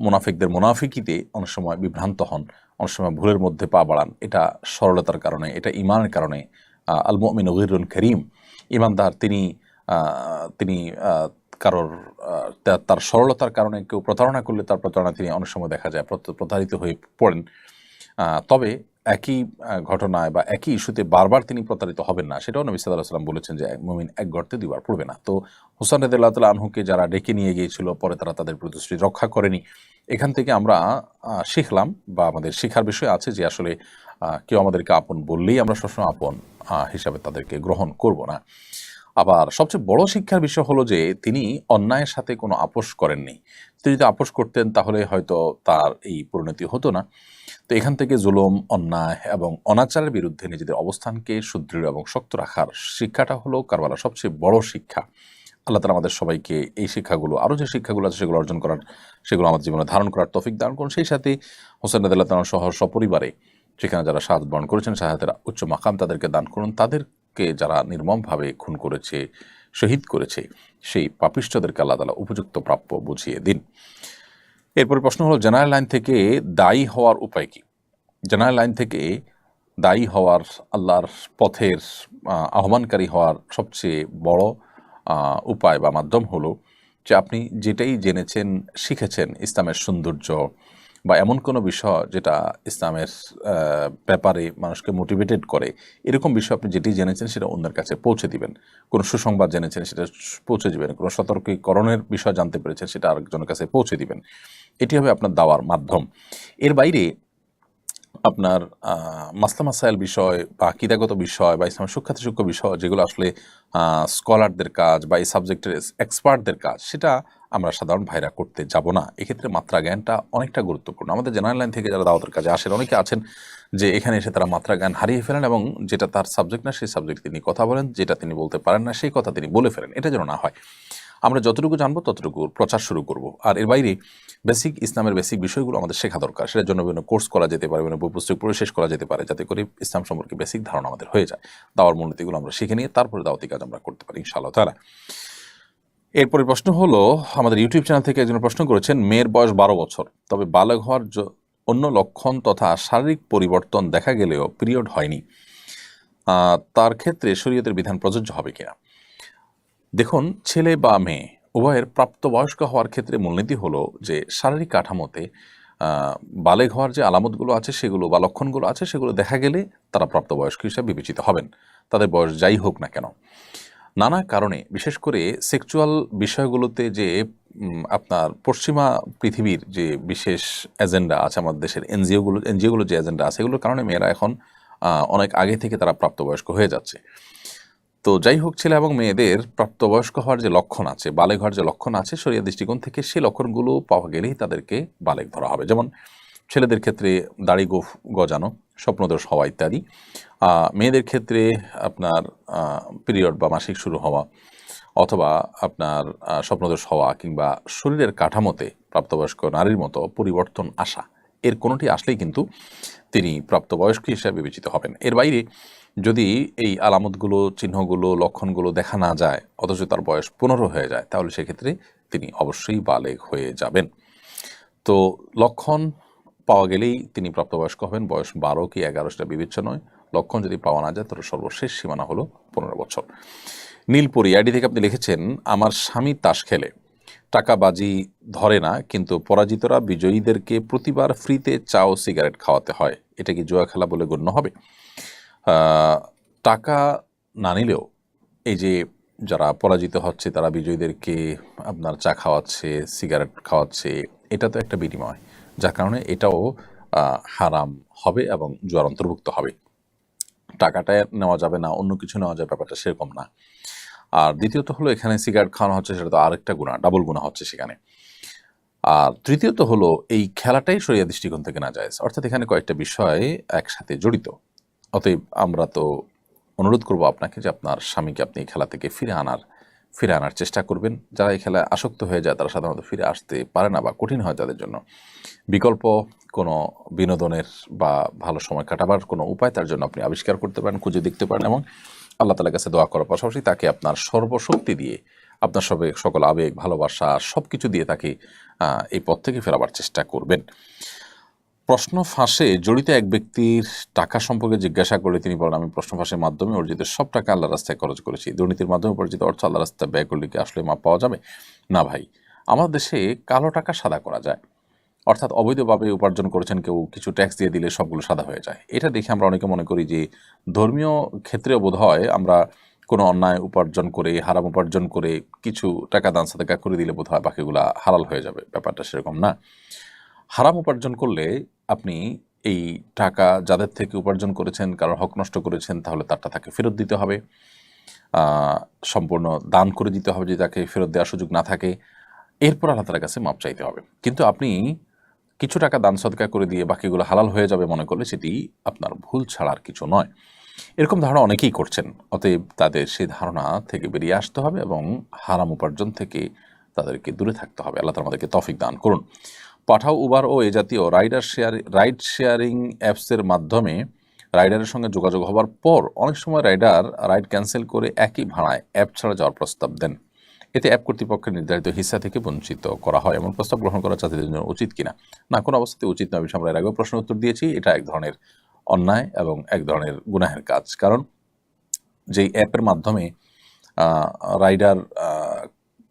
মুনাফিকদের মুনাফিকিতে অনেক সময় বিভ্রান্ত হন, অনেক সময় ভুলের মধ্যে পা বাড়ান। এটা সরলতার কারণে, এটা ইমানের কারণে। আল মুমিনু গীরুন কারীম, ইমানদার তিনি তিনি কারোর তার সরলতার কারণে কেউ প্রতারণা করলে তার প্রতারণা তিনি অনেক সময় দেখা যায় প্রতারিত হয়ে পড়েন। তবে একই ঘটনায় বা একই ইস্যুতে বারবার তিনি প্রতারিত হবেন না, সেটাও নবী সাল্লাল্লাহু আলাইহি ওয়াসাল্লাম বলেছেন যে মুমিন এক গর্তে দুইবার পড়বে না। তো হুসাইন রাদিয়াল্লাহু তাআলা আনহুকে যারা ডেকে নিয়ে গিয়েছিল, পরে তারা তাদের প্রতিশ্রুতি রক্ষা করেনি। এখান থেকে আমরা শিখলাম বা আমাদের শিখার বিষয় আছে যে আসলে কেউ আমাদেরকে আপন বললেই আমরা সবসময় আপন হিসাবে তাদেরকে গ্রহণ করব না। আবার সবচেয়ে বড় শিক্ষার বিষয় হলো যে তিনি অন্যায়ের সাথে কোনো আপোষ করেননি। তিনি যদি আপোষ করতেন তাহলে হয়তো তার এই পরিণতি হতো না। তো এখান থেকে জুলুম, অন্যায় এবং অনাচারের বিরুদ্ধে নিজেদের অবস্থানকে সুদৃঢ় এবং শক্ত রাখার শিক্ষাটা হলো কারবালার সবচেয়ে বড় শিক্ষা। আল্লাহ তাআলা আমাদের সবাইকে এই শিক্ষাগুলো, আরও যে শিক্ষাগুলো আছে সেগুলো অর্জন করার, সেগুলো আমাদের জীবনে ধারণ করার তৌফিক দান করুন। সেই সাথে হোসেন রাদিয়াল্লাহু তাআলা সহ সপরিবারে সেখানে যারা শাহাদাত বরণ করেছেন, শাহাদাতের উচ্চ মাকাম তাদেরকে দান করুন। তাদেরকে যারা নির্মমভাবে খুন করেছে, শহীদ করেছে, সেই পাপিষ্ঠদেরকে আল্লাহ তাআলা উপযুক্ত প্রাপ্য বুঝিয়ে দিন। এরপরে প্রশ্ন হলো, জেনারেল লাইন থেকে দায়ী হওয়ার উপায় কি? জেনারেল লাইন থেকে দায়ী হওয়ার, আল্লাহর পথের আহ্বানকারী হওয়ার সবচেয়ে বড় উপায় বা মাধ্যম হলো যে আপনি যেটাই জেনেছেন, শিখেছেন ইসলামের সৌন্দর্য বা এমন কোনো বিষয় যেটা ইসলামের ব্যাপারে মানুষকে মোটিভেটেড করে, এরকম বিষয় আপনি যেটি জেনেছেন সেটা অন্যের কাছে পৌঁছে দিবেন। কোনো সুসংবাদ জেনেছেন সেটা পৌঁছে দিবেন, কোনো সতর্কীকরণের বিষয় জানতে পেরেছেন সেটা আরেকজনের কাছে পৌঁছে দিবেন। এটি হবে আপনার দাওয়ার মাধ্যম। এর বাইরে আপনার মাসলা মাসাইল বিষয় বা আকীদাগত বিষয় বা ইসলামের সূক্ষ্ম বিষয় যেগুলো আসলে স্কলারদের কাজ বা এই সাবজেক্টের এক্সপার্টদের কাজ, সেটা আমরা সাধারণ ভাইরা করতে যাব না। এক্ষেত্রে মাত্রা জ্ঞানটা অনেকটা গুরুত্বপূর্ণ। আমাদের জেনারেল লাইন থেকে যারা দাওয়াতের কাজে আসেন, অনেকে আছেন যে এখানে এসে তারা মাত্রা জ্ঞান হারিয়ে ফেলেন এবং যেটা তার সাবজেক্ট না সেই সাবজেক্ট তিনি কথা বলেন, যেটা তিনি বলতে পারেন না সেই কথা তিনি বলে ফেলেন। এটা যেন না হয়। আমরা যতটুকু জানবো ততটুকু প্রচার শুরু করব। আর এর বাইরে বেসিক ইসলামের বেসিক বিষয়গুলো আমাদের শেখা দরকার। সেটার জন্য বিভিন্ন কোর্স করা যেতে পারে, বিভিন্ন বই পুস্তক পড়ে শেষ করা যেতে পারে, যাতে করে ইসলাম সম্পর্কে বেসিক ধারণা আমাদের হয়ে যায়। দাওয়ার মূলনীতিগুলো আমরা শিখে নিয়ে তারপরে দাওয়াতি কাজ আমরা করতে পারি ইনশাআল্লাহ তাআলা। এরপরে প্রশ্ন হলো, আমাদের ইউটিউব চ্যানেল থেকে একজন প্রশ্ন করেছেন, মেয়ের বয়স 12 বছর, তবে বালেগ হওয়ার অন্য লক্ষণ তথা শারীরিক পরিবর্তন দেখা গেলেও পিরিয়ড হয়নি, তার ক্ষেত্রে শরীয়তের বিধান প্রযোজ্য হবে কিনা? দেখুন, ছেলে বা মেয়ে উভয়ের প্রাপ্তবয়স্ক হওয়ার ক্ষেত্রে মূলনীতি হলো যে শারীরিক কাঠামোতে বালেগ হওয়ার যে আলামতগুলো আছে সেগুলো বা লক্ষণগুলো আছে সেগুলো দেখা গেলে তারা প্রাপ্তবয়স্ক হিসেবে বিবেচিত হবেন, তাদের বয়স যাই হোক না কেন। নানা কারণে, বিশেষ করে সেক্সুয়াল বিষয়গুলোতে যে আপনার পশ্চিমা পৃথিবীর যে বিশেষ এজেন্ডা আছে, আমাদের দেশের এনজিওগুলো যে এজেন্ডা আছে, এগুলোর কারণে মেয়েরা এখন অনেক আগে থেকে তারা প্রাপ্তবয়স্ক হয়ে যাচ্ছে। তো যাই হোক, ছেলে এবং মেয়েদের প্রাপ্তবয়স্ক হওয়ার যে লক্ষণ আছে, বালেগ হওয়ার যে লক্ষণ আছে, শরীয়ত দৃষ্টিকোণ থেকে সেই লক্ষণগুলো পাওয়া গেলেই তাদেরকে বালেগ ধরা হবে। যেমন ছেলেদের ক্ষেত্রে দাড়ি গজানো, স্বপ্নদোষ হওয়া ইত্যাদি। মেয়েদের ক্ষেত্রে আপনার পিরিয়ড বা মাসিক শুরু হওয়া, অথবা আপনার স্বপ্নদোষ হওয়া কিংবা শরীরের কাঠামোতে প্রাপ্তবয়স্ক নারীর মতো পরিবর্তন আসা, এর কোনোটি আসলেই কিন্তু তিনি প্রাপ্তবয়স্ক হিসেবে বিবেচিত হবেন। এর বাইরে যদি এই আলামতগুলো, চিহ্নগুলো, লক্ষণগুলো দেখা না যায় অথচ তার বয়স 15 হয়ে যায়, তাহলে সেক্ষেত্রে তিনি অবশ্যই বালেগ হয়ে যাবেন। তো লক্ষণ পাওয়া গেলেই তিনি প্রাপ্তবয়স্ক হবেন। বয়স 12 কি 11 সেটা বিবেচ্য নয়। লক্ষণ যদি পাওয়া না যায়, তাহলে সর্বশেষ সীমানা হলো 15 বছর। নীলপরি আইডি থেকে আপনি লিখেছেন, আমার স্বামী তাস খেলে, টাকা বাজি ধরে না, কিন্তু পরাজিতরা বিজয়ীদেরকে প্রতিবার ফ্রিতে চা ও সিগারেট খাওয়াতে হয়। এটা কি জুয়া খেলা বলে গণ্য হবে? টাকা না নিলেও এই যে যারা পরাজিত হচ্ছে তারা বিজয়ীদেরকে আপনার চা খাওয়াচ্ছে, সিগারেট খাওয়াচ্ছে, এটা তো একটা বিনিময়, যার কারণে এটাও হারাম হবে এবং জুয়ার অন্তর্ভুক্ত হবে। টাকাটা নেওয়া যাবে না, অন্য কিছু নেওয়া যাবে, ব্যাপারটা সেরকম না। আর দ্বিতীয়ত হলো, এখানে সিগারেট খাওয়ানো হচ্ছে, সেটা তো আরেকটা গুণা, ডাবল গুণা হচ্ছে সেখানে। আর তৃতীয়ত হলো, এই খেলাটাই শরিয়া দৃষ্টিকোণ থেকে না যায়, অর্থাৎ এখানে কয়েকটা বিষয় একসাথে জড়িত। অতএব আমরা তো অনুরোধ করব আপনাকে যে আপনার স্বামীকে আপনি এই খেলা থেকে ফিরে আনার চেষ্টা করবেন। যারা এই খেলায় আসক্ত হয়ে যায় তারা সাধারণত ফিরে আসতে পারে না বা কঠিন হয় তাদের জন্য। বিকল্প কোনো বিনোদনের বা ভালো সময় কাটাবার কোনো উপায় তার জন্য আপনি আবিষ্কার করতে পারেন, খুঁজে দেখতে পারেন, এবং আল্লাহ তাআলার কাছে দোয়া করার পাশাপাশি তাকে আপনার সর্বশক্তি দিয়ে, আপনার সকল আবেগ, ভালোবাসা সব কিছু দিয়ে তাকে এই পথ থেকে ফেরাবার চেষ্টা করবেন। প্রশ্ন ফাঁসে জড়িত এক ব্যক্তির টাকা সম্পর্কে জিজ্ঞাসা করলে তিনি বলেন, আমি প্রশ্ন ফাঁসের মাধ্যমে অর্জিত সব টাকা আল্লাহ রাস্তায় খরচ করেছি। দুর্নীতির মাধ্যমে উপার্জিত অর্থ আল্লাহ রাস্তায় ব্যয় করলে কি আসলে মাপ পাওয়া যাবে? না ভাই, আমাদের দেশে কালো টাকা সাদা করা যায়, অর্থাৎ অবৈধভাবে উপার্জন করেছেন কেউ, কিছু ট্যাক্স দিয়ে দিলে সবগুলো সাদা হয়ে যায়। এটা দেখে আমরা অনেকে মনে করি যে ধর্মীয় ক্ষেত্রেও বোধ হয় আমরা কোনো অন্যায় উপার্জন করে, হারাম উপার্জন করে কিছু টাকা দান সাদাকা করে দিলে বোধ হয় বাকিগুলা হালাল হয়ে যাবে। ব্যাপারটা সেরকম না। হারাম উপার্জন করলে আপনি এই টাকা যাদের থেকে উপার্জন করেছেন, কারোর হক নষ্ট করেছেন, তাহলে তারটা তাকে ফেরত দিতে হবে, সম্পূর্ণ দান করে দিতে হবে যদি তাকে ফেরত দেওয়ার সুযোগ না থাকে। এরপর আল্লাহ তাআলার কাছে মাপ চাইতে হবে। কিন্তু আপনি কিছু টাকা দান সদকা করে দিয়ে বাকিগুলো হালাল হয়ে যাবে মনে করলে সেটি আপনার ভুল ছাড়া আর কিছু নয়। এরকম ধারণা অনেকেই করছেন। অতএব তাদের সেই ধারণা থেকে বেরিয়ে আসতে হবে এবং হারাম উপার্জন থেকে তাদেরকে দূরে থাকতে হবে। আল্লাহ তাআলা আমাদেরকে তৌফিক দান করুন। পাঠাও, উবার ও এ জাতীয় রাইড শেয়ারিং অ্যাপসের মাধ্যমে রাইডারের সঙ্গে যোগাযোগ হওয়ার পর অনেক সময় রাইডার রাইড ক্যান্সেল করে একই ভাড়ায় অ্যাপ ছাড়া যাওয়ার প্রস্তাব দেন। এতে অ্যাপ কর্তৃপক্ষের নির্ধারিত হিস্সা থেকে বঞ্চিত করা হয়। এমন প্রস্তাব গ্রহণ করা যাত্রীদের জন্য উচিত কিনা? না, কোনো অবস্থাতে উচিত নয়। আমরা এর আগেও প্রশ্ন উত্তর দিয়েছি, এটা এক ধরনের অন্যায় এবং এক ধরনের গুনাহের কাজ। কারণ যেই অ্যাপের মাধ্যমে রাইডার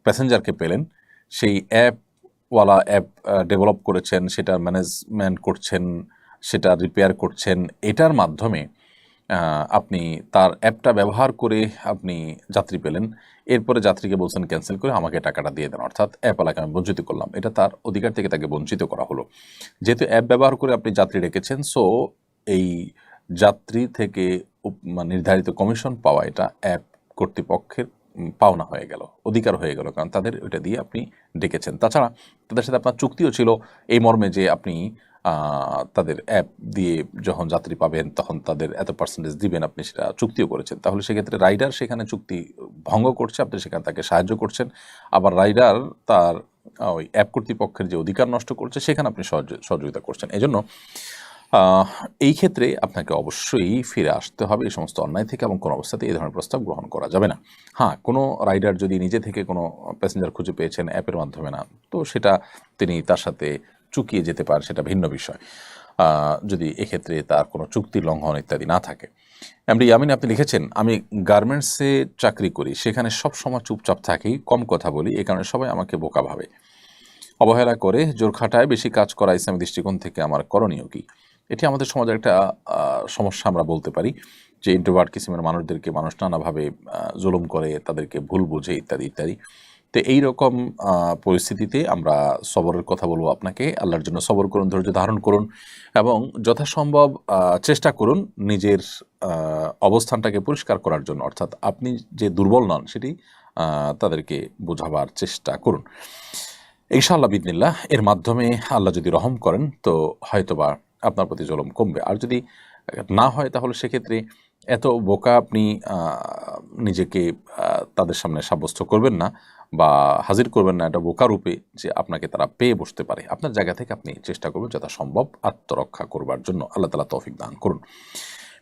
প্যাসেঞ্জারকে পেলেন, সেই অ্যাপওয়ালা অ্যাপ ডেভেলপ করেছেন, সেটা ম্যানেজমেন্ট করছেন, সেটা রিপেয়ার করছেন, এটার মাধ্যমে আপনি তার অ্যাপটা ব্যবহার করে আপনি যাত্রী পেলেন, এরপরে যাত্রীকে বলছেন ক্যান্সেল করে আমাকে টাকাটা দিয়ে দেন, অর্থাৎ অ্যাপওয়ালাকে আমি বঞ্চিত করলাম। এটা তার অধিকার থেকে তাকে বঞ্চিত করা হলো। যেহেতু অ্যাপ ব্যবহার করে আপনি যাত্রী রেখেছেন, সো এই যাত্রী থেকে নির্ধারিত কমিশন পাওয়া এটা অ্যাপ কর্তৃপক্ষের পাওনা হয়ে গেল, অধিকার হয়ে গেল, কারণ তাদের ওইটা দিয়ে আপনি ডেকেছেন। তাছাড়া তাদের সাথে আপনার চুক্তিও ছিল এই মর্মে যে আপনি তাদের অ্যাপ দিয়ে যখন যাত্রী পাবেন তখন তাদের এত পার্সেন্টেজ দিবেন, আপনি সেটা চুক্তিও করেছেন। তাহলে সেক্ষেত্রে রাইডার সেখানে চুক্তি ভঙ্গ করছে, আপনি সেখানে তাকে সাহায্য করছেন। আবার রাইডার তার ওই অ্যাপ কর্তৃপক্ষের যে অধিকার নষ্ট করছে সেখানে আপনি সহযোগিতা করছেন। এজন্য এই ক্ষেত্রে আপনাকে অবশ্যই ফিরে আসতে হবে এই সমস্ত অন্যায় থেকে, এবং কোনো অবস্থাতে এই ধরনের প্রস্তাব গ্রহণ করা যাবে না। হ্যাঁ, কোনো রাইডার যদি নিজে থেকে কোনো প্যাসেঞ্জার খুঁজে পেয়েছেন অ্যাপের মাধ্যমে না, তো সেটা তিনি তার সাথে চুকিয়ে যেতে পারেন, সেটা ভিন্ন বিষয়, যদি এক্ষেত্রে তার কোনো চুক্তি লঙ্ঘন ইত্যাদি না থাকে। এমডি ইয়ামিন আপনি লিখেছেন, আমি গার্মেন্টসে চাকরি করি, সেখানে সব সময় চুপচাপ থাকি, কম কথা বলি, এই কারণে সবাই আমাকে বোকা ভাবে, অবহেলা করে, জোর খাটায়, বেশি কাজ করা ইসলামী দৃষ্টিকোণ থেকে আমার করণীয় কি? এটি আমাদের সমাজের একটা সমস্যা আমরা বলতে পারি, যে ইন্ট্রোভার্ট কিসিমের মানুষদেরকে মানুষ নানাভাবে জুলুম করে, তাদেরকে ভুল বুঝে ইত্যাদি ইত্যাদি। তো এইরকম পরিস্থিতিতে আমরা সবরের কথা বলবো আপনাকে। আল্লাহর জন্য সবর করুন, ধৈর্য ধারণ করুন, এবং যথাসম্ভব চেষ্টা করুন নিজের অবস্থানটাকে পরিষ্কার করার জন্য, অর্থাৎ আপনি যে দুর্বল নন সেটি তাদেরকে বোঝাবার চেষ্টা করুন। ইনশাআল্লাহ বিদিনিল্লাহ এর মাধ্যমে আল্লাহ যদি রহম করেন তো হয়তোবা আপনার প্রতি জুলুম কমবে। আর যদি না হয় তাহলে সেক্ষেত্রে এত বোকা আপনি নিজেকে তাদের সামনে সাব্যস্ত করবেন না বা হাজির করবেন না এটা বোকা রূপে যে আপনাকে তারা পেয়ে বসতে পারে। আপনার জায়গা থেকে আপনি চেষ্টা করবেন যথাসম্ভব আত্মরক্ষা করবার জন্য। আল্লাহ তাআলা তৌফিক দান করুন।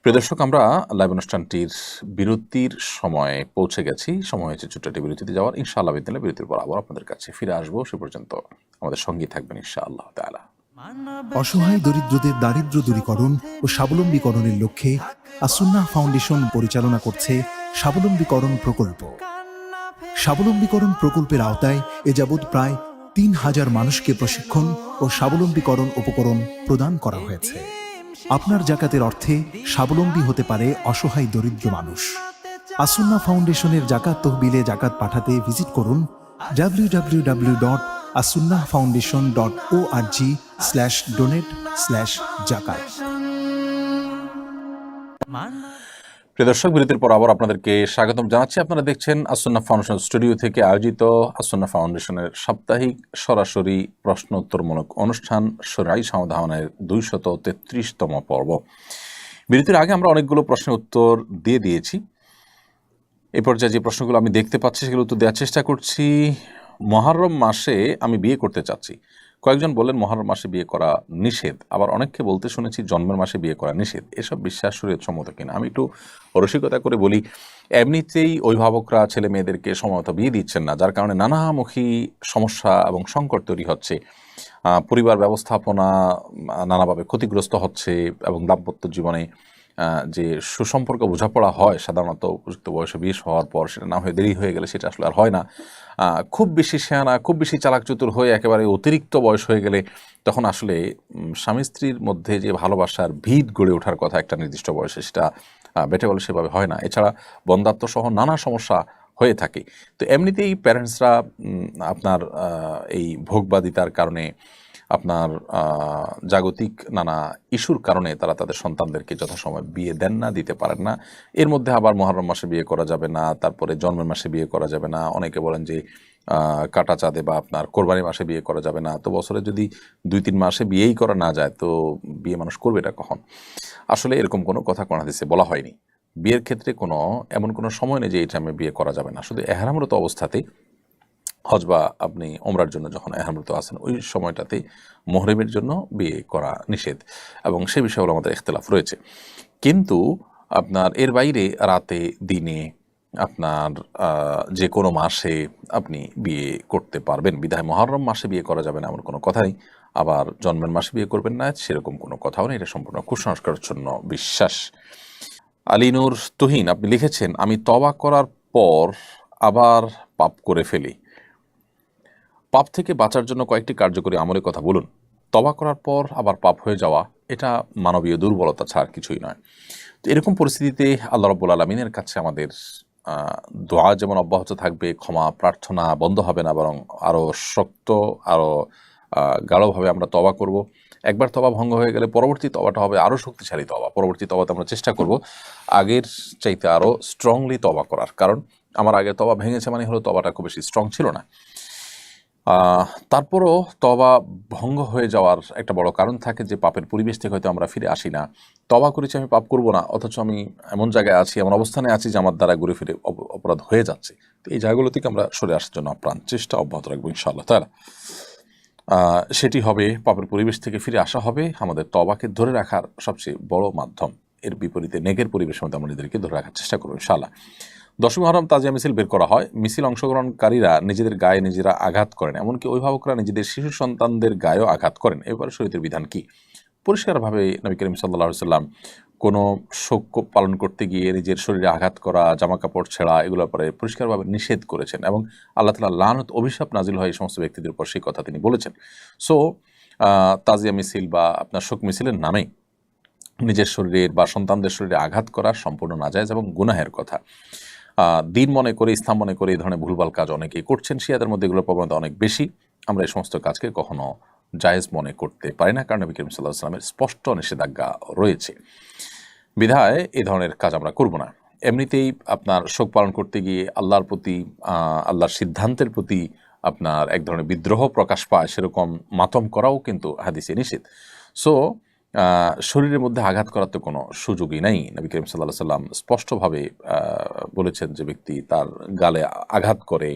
প্রিয় দর্শক, আমরা লাইভ অনুষ্ঠানটির বিরতির সময়ে পৌঁছে গেছি। সময় হয়েছে ছোট্ট একটি বিরতিতে যাওয়ার। ইনশাআল্লাহ বিদিনিল্লাহ বিরতির পর আবার আপনাদের কাছে ফিরে আসবো। সে পর্যন্ত আমাদের সঙ্গী থাকবেন ইনশাআল্লাহ তাআলা। অসহায় দরিদ্রদের দারিদ্র্য দূরীকরণ ও স্বাবলম্বীকরণের লক্ষ্যে আসুন্নাহ ফাউন্ডেশন পরিচালনা করছে স্বাবলম্বীকরণ প্রকল্প। স্বাবলম্বীকরণ প্রকল্পের আওতায় এ যাবৎ প্রায় ৩,০০০ মানুষকে প্রশিক্ষণ ও স্বাবলম্বীকরণ উপকরণ প্রদান করা হয়েছে। আপনার জাকাতের অর্থে স্বাবলম্বী হতে পারে অসহায় দরিদ্র মানুষ। আসুন্নাহ ফাউন্ডেশনের জাকাত তহবিলে জাকাত পাঠাতে ভিজিট করুন www.asunnahfoundation.org/donate/zakat। প্রিয় দর্শক, বিরতির পর আবার আপনাদেরকে স্বাগতম জানাচ্ছি। আপনারা দেখছেন আসুন্নাহ ফাউন্ডেশন স্টুডিও থেকে আয়োজিত আসুন্নাহ ফাউন্ডেশনের সাপ্তাহিক সরাসরি প্রশ্ন উত্তরমূলক অনুষ্ঠান শরঈ সমাধানের 233তম পর্ব। বিরতির আগে আমরা অনেকগুলো প্রশ্নের উত্তর দিয়ে দিয়েছি। এই পর্যায়ে যে প্রশ্নগুলো আমি দেখতে পাচ্ছি সেগুলো উত্তর দেওয়ার চেষ্টা করছি। মুহররম মাসে আমি বিয়ে করতে চাচ্ছি। কয়েকজন বললেন মুহররম মাসে বিয়ে করা নিষেধ, আবার অনেককে বলতে শুনেছি জন্মের মাসে বিয়ে করা নিষেধ। এসব বিশ্বাস শরীয়তসম্মত কিনা? আমি একটু রসিকতা করে বলি, এমনিতেই অভিভাবকরা ছেলে মেয়েদেরকে সময়মতো বিয়ে দিচ্ছেন না, যার কারণে নানামুখী সমস্যা এবং সংকট তৈরি হচ্ছে। পরিবার ব্যবস্থাপনা নানাভাবে ক্ষতিগ্রস্ত হচ্ছে এবং দাম্পত্য জীবনে যে সুসম্পর্ক বোঝাপড়া হয় সাধারণত উপযুক্ত বয়সে বিয়ে হওয়ার পর, সেটা না হয়ে দেরি হয়ে গেলে সেটা আসলে আর হয় না। খুব বেশি শেয়ানা, খুব বেশি চালাক চতুর হয়ে একেবারে অতিরিক্ত বয়স হয়ে গেলে তখন আসলে স্বামী স্ত্রীর মধ্যে যে ভালোবাসার ভিত গড়ে ওঠার কথা একটা নির্দিষ্ট বয়সে, সেটা বেটে বলে সেভাবে হয় না। এছাড়া বন্ধ্যাত্ব সহ নানা সমস্যা হয়ে থাকে। তো এমনিতেই প্যারেন্টসরা আপনার এই ভোগবাদিতার কারণে, আপনার জাগতিক নানা ইস্যুর কারণে তারা তাদের সন্তানদেরকে যথাসময় বিয়ে দেন না, দিতে পারেন না। এর মধ্যে আবার মুহররম মাসে বিয়ে করা যাবে না, তারপরে জন্মের মাসে বিয়ে করা যাবে না। অনেকে বলেন যে কাটা চাঁদে বা আপনার কোরবানি মাসে বিয়ে করা যাবে না। তো বছরে যদি 2-3 মাসে বিয়েই করা না যায় তো বিয়ে মানুষ করবে এটা কখন? আসলে এরকম কোনো কথা কোরআন হাদিসে বলা হয়নি। বিয়ের ক্ষেত্রে এমন কোনো সময় নেই যে এই টাইমে বিয়ে করা যাবে না। শুধু এহরামরত অবস্থাতেই, হজ বা আপনি ওমরার জন্য যখন এহরামরত আছেন ওই সময়টাতে মুহরিমের জন্য বিয়ে করা নিষেধ, এবং সে বিষয়ে আমাদের ইখতিলাফ রয়েছে। কিন্তু আপনার এর বাইরে রাতে দিনে আপনার যে কোনো মাসে আপনি বিয়ে করতে পারবেন। বিধায় মুহররম মাসে বিয়ে করা যাবে না এমন কোনো কথাই, আবার জন্মের মাসে বিয়ে করবেন না সেরকম কোনো কথাও নেই। এটা সম্পূর্ণ কুসংস্কারাচ্ছন্ন বিশ্বাস। আলিনুর তুহিন আপনি লিখেছেন, আমি তওবা করার পর আবার পাপ করে ফেলি। পাপ থেকে বাঁচার জন্য কয়েকটি কার্যকরী আমলের কথা বলুন। তওবা করার পর আবার পাপ হয়ে যাওয়া এটা মানবীয় দুর্বলতা ছাড়া কিছুই নয়। তো এরকম পরিস্থিতিতে আল্লাহ রাব্বুল আলামিনের কাছে আমাদের দোয়া যেমন অব্যাহত থাকবে, ক্ষমা প্রার্থনা বন্ধ হবে না, বরং আরও শক্ত, আরও গাঢ়ভাবে আমরা তওবা করব। একবার তওবা ভঙ্গ হয়ে গেলে পরবর্তী তওবাটা হবে আরও শক্তিশালী তওবা। পরবর্তী তওবাতে আমরা চেষ্টা করব আগের চাইতে আরও স্ট্রংলি তওবা করার। কারণ আমার আগে তওবা ভেঙেছে মানে হলো তওবাটা খুব বেশি স্ট্রং ছিল না। তারপরও তওবা ভঙ্গ হয়ে যাওয়ার একটা বড় কারণ থাকে যে পাপের পরিবেশ থেকে হয়তো আমরা ফিরে আসি না। তওবা করেছি আমি পাপ করব না, অথচ আমি এমন জায়গায় আছি, এমন অবস্থানে আছি যে আমার দ্বারা ঘুরে ফিরে অপরাধ হয়ে যাচ্ছে। তো এই জায়গাগুলো থেকে আমরা সরে আসার জন্য আপ্রাণ চেষ্টা অব্যাহত রাখবো ইনশাআল্লাহ তাআলা। সেটি হবে, পাপের পরিবেশ থেকে ফিরে আসা হবে আমাদের তওবাকে ধরে রাখার সবচেয়ে বড় মাধ্যম। এর বিপরীতে নেগের পরিবেশের মধ্যে আমরা নিজেদেরকে ধরে রাখার চেষ্টা করবো ইনশাআল্লাহ। 10 মুহররম তাজিয়া মিছিল বের করা হয়। মিছিল অংশগ্রহণকারীরা নিজেদের গায়ে নিজেরা আঘাত করেন, এমনকি অভিভাবকরা নিজেদের শিশু সন্তানদের গায়েও আঘাত করেন। এবার শরীয়তের বিধান কি? পরিষ্কারভাবে নবী করিম সাল্লাল্লাহু আলাইহি ওয়াসাল্লাম কোনো শোক পালন করতে গিয়ে নিজের শরীরে আঘাত করা, জামা কাপড় ছেঁড়া এগুলোর পরে পরিষ্কারভাবে নিষেধ করেছেন, এবং আল্লাহ তাআলা লানত অভিশাপ নাজিল হয় এই সমস্ত ব্যক্তিদের উপর, সেই কথা তিনি বলেছেন। সো তাজিয়া মিছিল বা আপনার শোক মিছিলের নামে নিজের শরীরের বা সন্তানদের শরীরে আঘাত করা সম্পূর্ণ নাজায়েজ এবং গুনাহের কথা। দিন মনে করে, ইসলাম মনে করে এই ধরনের ভুলভাল কাজ অনেকেই করছেন। শিয়াদের মধ্যে এগুলোর প্রবণতা অনেক বেশি। আমরা এই সমস্ত কাজকে কখনো জায়েজ মনে করতে পারি না, কারণ নবী করিম সাল্লাল্লাহু আলাইহি ওয়াসাল্লামের স্পষ্ট নিষেধাজ্ঞা রয়েছে। বিধায় এই ধরনের কাজ আমরা করব না। এমনিতেই আপনার শোক পালন করতে গিয়ে আল্লাহর প্রতি, আল্লাহর সিদ্ধান্তের প্রতি আপনার এক ধরনের বিদ্রোহ প্রকাশ পায়, সেরকম মাতম করাও কিন্তু হাদিসে নিষেধ। সো শরীরের মধ্যে আঘাত করার তো কোনো সুযোগই নাই। নবী করিম সাল্লাল্লাহু আলাইহি সাল্লাম স্পষ্টভাবে বলেছেন যে ব্যক্তি তার গালে আঘাত করে,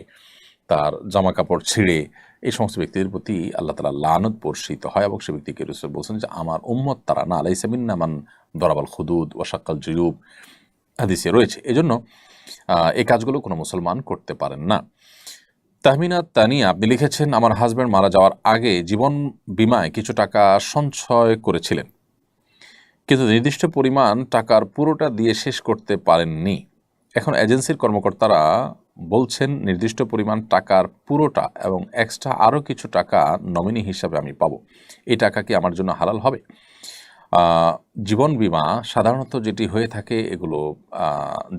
তার জামা কাপড় ছিঁড়ে, এই সমস্ত ব্যক্তিদের প্রতি আল্লাহ তাআলা লানত বর্ষিত হয় এবং সে ব্যক্তিকে রাসূল বলছেন যে আমার উম্মত তারা না, লাইসা মিন্না মান দরাবাল খুদুদ ওয়া শাক্কাল জুয়ুব হাদিসে রয়েছে। এজন্য এই কাজগুলো কোনো মুসলমান করতে পারেন না। তাহমিনা তানিয়া আপনি লিখেছেন, আমার হাজব্যান্ড মারা যাওয়ার আগে জীবন বীমায় কিছু টাকা সঞ্চয় করেছিলেন, কিন্তু নির্দিষ্ট পরিমাণ টাকার পুরোটা দিয়ে শেষ করতে পারেননি। এখন এজেন্সির কর্মকর্তারা বলছেন নির্দিষ্ট পরিমাণ টাকার পুরোটা এবং এক্সট্রা আরও কিছু টাকা নমিনি হিসাবে আমি পাবো। এই টাকা কি আমার জন্য হালাল হবে? জীবন বীমা সাধারণত যেটি হয়ে থাকে এগুলো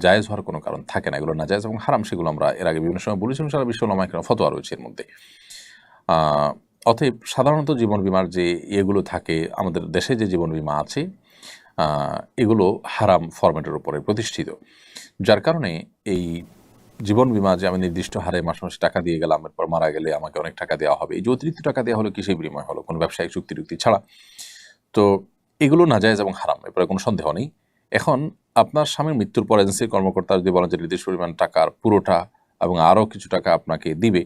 জায়েজ হওয়ার কোনো কারণ থাকে না, এগুলো নাজায়েজ এবং হারাম, সেগুলো আমরা এর আগে বিভিন্ন সময় বলেছিলাম। সারা বিশ্ব উলামায়ে কেরাম ফতোয়া রয়েছে এর মধ্যে। অতএব সাধারণত জীবন বীমার যে ইয়েগুলো থাকে, আমাদের দেশে যে জীবন বীমা আছে এগুলো হারাম ফরম্যাটের উপরে প্রতিষ্ঠিত, যার কারণে এই জীবন বীমা যে আমি নির্দিষ্ট হারে মাসে মাসে টাকা দিয়ে গেলাম, এরপর মারা গেলে আমাকে অনেক টাকা দেওয়া হবে, এই যে অতিরিক্ত টাকা দেওয়া হলো কিসের বিনিময় হলো? কোনো ব্যবসায়িক চুক্তি ছাড়া। তো এগুলো নাজায়েজ এবং হারাম, এরপরে কোনো সন্দেহ নেই। এখন আপনার স্বামীর মৃত্যুর পর এজেন্সির কর্মকর্তা যদি বলেন যে নির্দিষ্ট পরিমাণ টাকার পুরোটা এবং আরও কিছু টাকা আপনাকে দিবে,